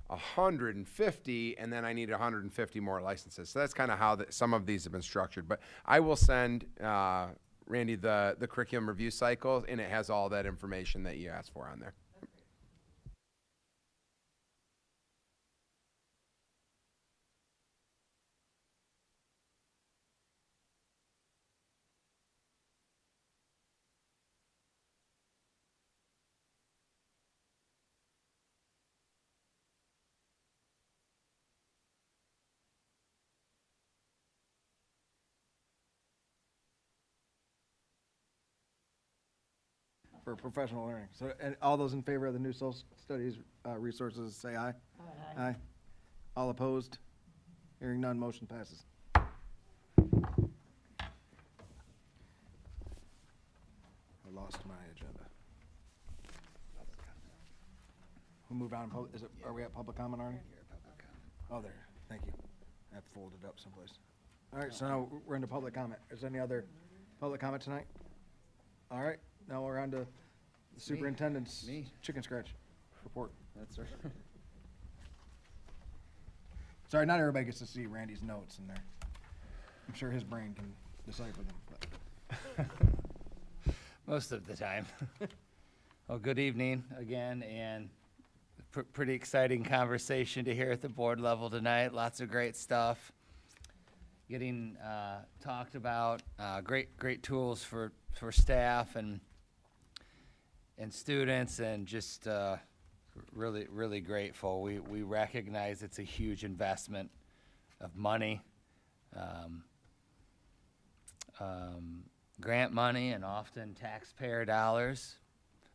150, and then I need 150 more licenses. So that's kind of how some of these have been structured. But I will send Randy the curriculum review cycle, and it has all that information that you asked for on there. For professional learning. So, and all those in favor of the new social studies resources, say aye. Aye. Aye. All opposed? Hearing none, motion passes. I lost my agenda. We'll move on. Are we at public comment already? Oh, there. Thank you. I have folded up someplace. All right, so now we're into public comment. Is there any other public comment tonight? All right, now we're on to the superintendent's chicken scratch report. That's right. Sorry, not everybody gets to see Randy's notes in there. I'm sure his brain can decipher them. But. Most of the time. Well, good evening again, and pretty exciting conversation to hear at the board level tonight. Lots of great stuff getting talked about. Great tools for staff and students, and just really grateful. We recognize it's a huge investment of money, grant money, and often taxpayer dollars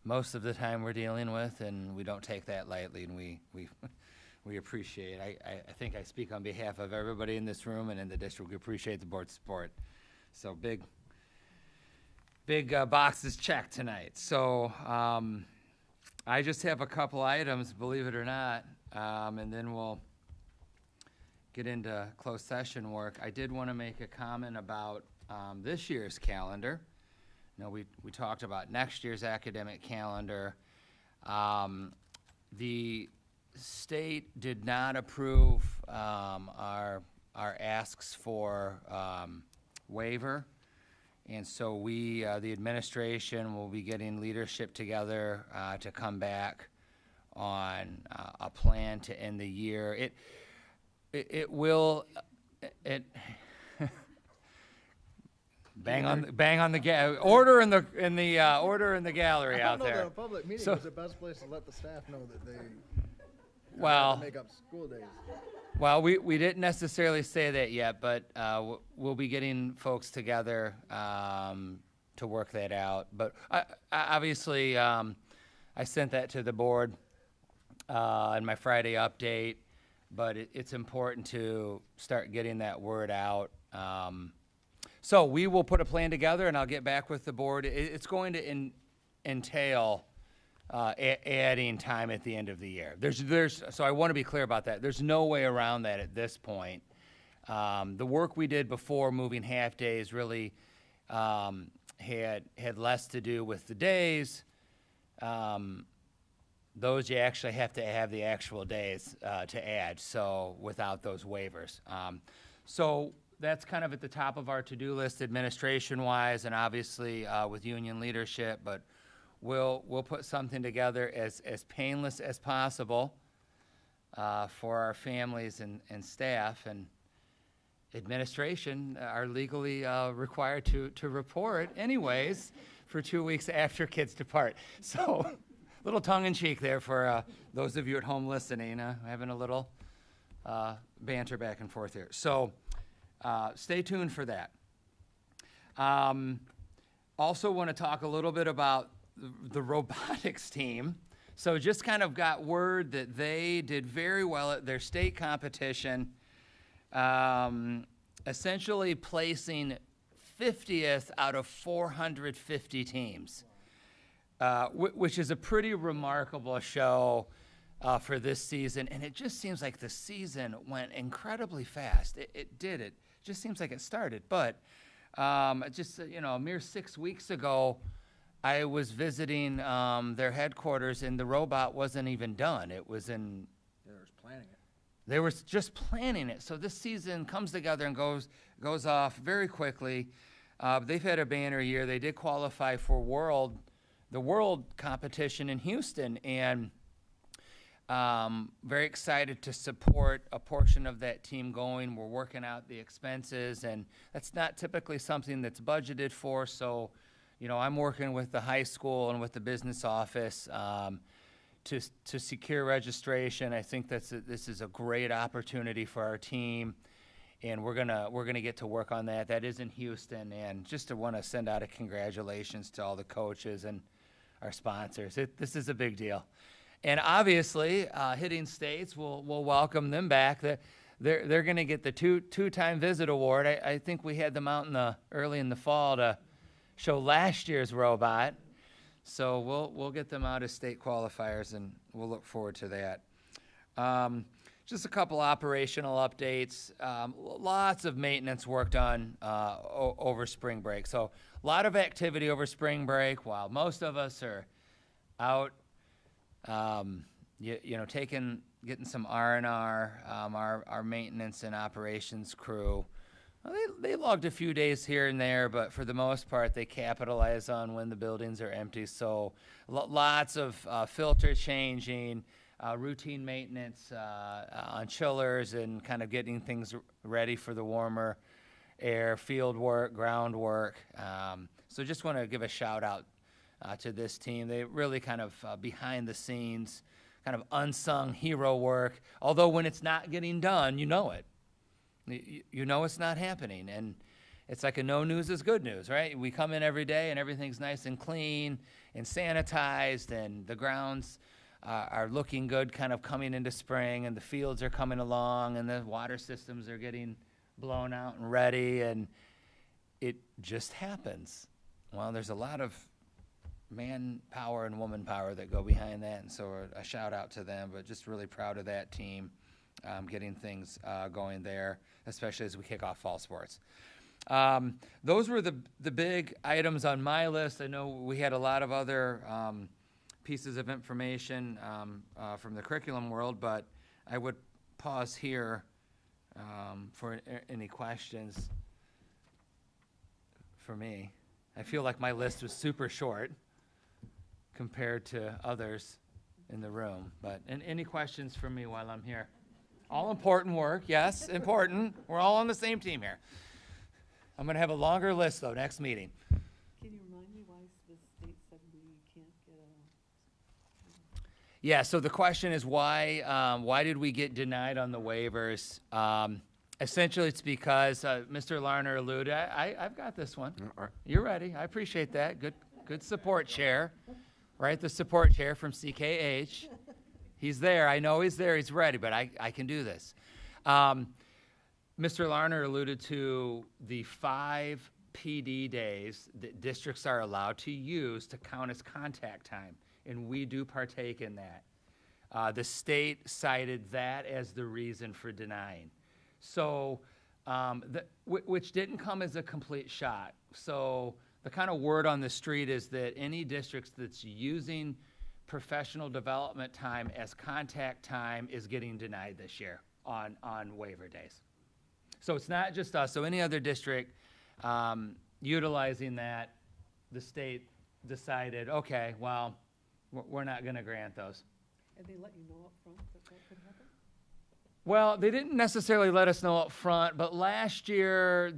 most of the time we're dealing with, and we don't take that lightly, and we appreciate it. I think I speak on behalf of everybody in this room and in the district. We appreciate the board's support. So big boxes checked tonight. So I just have a couple items, believe it or not, and then we'll get into closed session work. I did want to make a comment about this year's calendar. You know, we talked about next year's academic calendar. The state did not approve our asks for waiver, and so we, the administration, will be getting leadership together to come back on a plan to end the year. It will bang on the order in the order in the gallery out I don't know there. that a public meeting So- is the best place to let the staff know that they Well- have to make up school days. Well, we didn't necessarily say that yet, but we'll be getting folks together to work that out. But obviously, I sent that to the board in my Friday update, but it's important to start getting that word out. So we will put a plan together, and I'll get back with the board. It's going to entail adding time at the end of the year. So I want to be clear about that. There's no way around that at this point. The work we did before moving half days really had less to do with the days. Those you actually have to have the actual days to add, so without those waivers. So that's kind of at the top of our to-do list administration-wise, and obviously with union leadership, but we'll put something together as painless as possible for our families and staff, and administration are legally required to report anyways for 2 weeks after kids depart. So little tongue-in-cheek there for those of you at home listening, having a little banter back and forth here. So stay tuned for that. Also want to talk a little bit about the robotics team. So just kind of got word that they did very well at their state competition, essentially placing 50th out of 450 teams, which is a pretty remarkable show for this season. And it just seems like the season went incredibly fast. It did. It just seems like it started. But just, a mere 6 weeks ago, I was visiting their headquarters, and the robot wasn't even done. It was in... They were planning it. They were just planning it. So this season comes together and goes off very quickly. They've had a banner year. They did qualify for the world competition in Houston, and very excited to support a portion of that team going. We're working out the expenses, and that's not typically something that's budgeted for. So, I'm working with the high school and with the business office to secure registration. I think this is a great opportunity for our team, and we're gonna get to work on that. That is in Houston, and just to want to send out a congratulations to all the coaches and our sponsors. This is a big deal, and obviously, hitting states will welcome them back. They're going to get the two-time visit award. I think we had them out early in the fall to show last year's robot. So we'll get them out as state qualifiers, and we'll look forward to that. Just a couple operational updates. Lots of maintenance work done over spring break. So a lot of activity over spring break while most of us are out, getting some R&R. Our maintenance and operations crew. Well, they logged a few days here and there, but for the most part, they capitalize on when the buildings are empty. So lots of filter changing, routine maintenance on chillers, and kind of getting things ready for the warmer air, field work, ground work. So just want to give a shout out to this team. They really kind of behind the scenes, kind of unsung hero work. Although when it's not getting done, you know it. You know it's not happening, and it's like a no news is good news, right? We come in every day and everything's nice and clean, and sanitized, and the grounds are looking good kind of coming into spring, and the fields are coming along, and the water systems are getting blown out and ready, and it just happens. Well, there's a lot of manpower and woman power that go behind that, and so a shout out to them, but just really proud of that team getting things going there, especially as we kick off fall sports. Those were the big items on my list. I know we had a lot of other pieces of information from the curriculum world, but I would pause here for any questions for me. I feel like my list was super short compared to others in the room, but any questions for me while I'm here? All important work, yes, important. We're all on the same team here. I'm going to have a longer list, though, next meeting. Can you remind me why the state said we can't get a? Yeah, so the question is why did we get denied on the waivers? Essentially, it's because Mr. Larner alluded. I've got this one. You're ready. I appreciate that. Good support chair, right? The support chair from CKH. He's there. I know he's there. He's ready, but I can do this. Mr. Larner alluded to the 5 PD days that districts are allowed to use to count as contact time, and we do partake in that. The state cited that as the reason for denying. So, which didn't come as a complete shot. So the kind of word on the street is that any districts that's using professional development time as contact time is getting denied this year on waiver days. So it's not just us. So any other district utilizing that, the state decided, okay, well, we're not going to grant those. And they let you know up front that that could happen? Well, they didn't necessarily let us know up front, but last year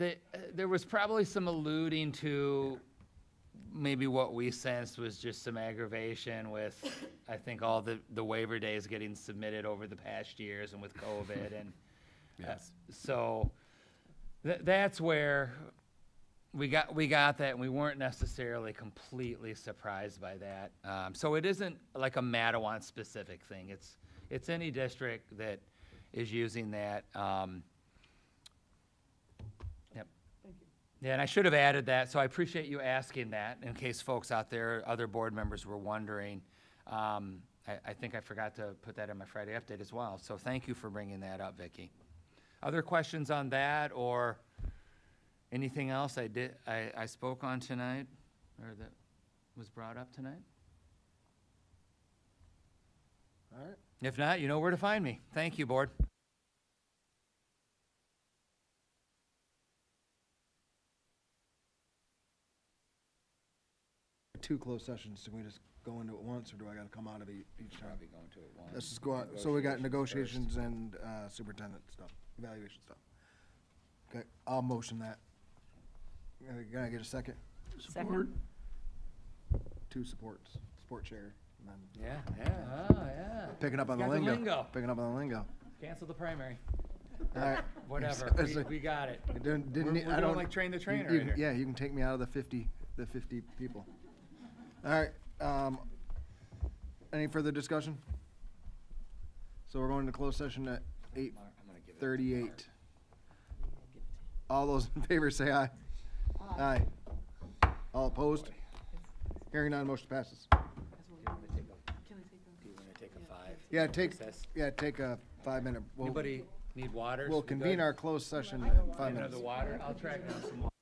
there was probably some alluding to maybe what we sensed was just some aggravation with, I think, all the waiver days getting submitted over the past years and with COVID. And Yes. so that's where we got that, and we weren't necessarily completely surprised by that. So it isn't like a Mattawan specific thing. It's any district that is using that. Yep. Thank you. Yeah, and I should have added that, so I appreciate you asking that, in case folks out there, other board members were wondering. I think I forgot to put that in my Friday update as well, so thank you for bringing that up, Vicki. Other questions on that, or anything else I spoke on tonight, or that was brought up tonight? All right. If not, you know where to find me. Thank you, board. Two closed sessions. Can we just go into it once, or do I got to come out of each time? Probably going to it once. Let's just go out. So we got negotiations and superintendent stuff, evaluation stuff. Okay, I'll motion that. Can I get a second? Support. Two supports, support chair, and then Yeah. picking up on the Got lingo. lingo. Picking up on the lingo. Cancel the primary. All right. Whatever. We got it. We're We're doing like train the trainer you right here. Yeah, you can take me out of the 50 people. All right. Any further discussion? So we're going to closed session at 8:38. All those in favor say aye. Aye. All opposed? Hearing none, motion passes. Can I take Do you want to take a 5? Yeah, take Recess? a 5-minute. Anybody need water? We'll We convene good? our closed session in 5 Another minutes. water? I'll track down some water.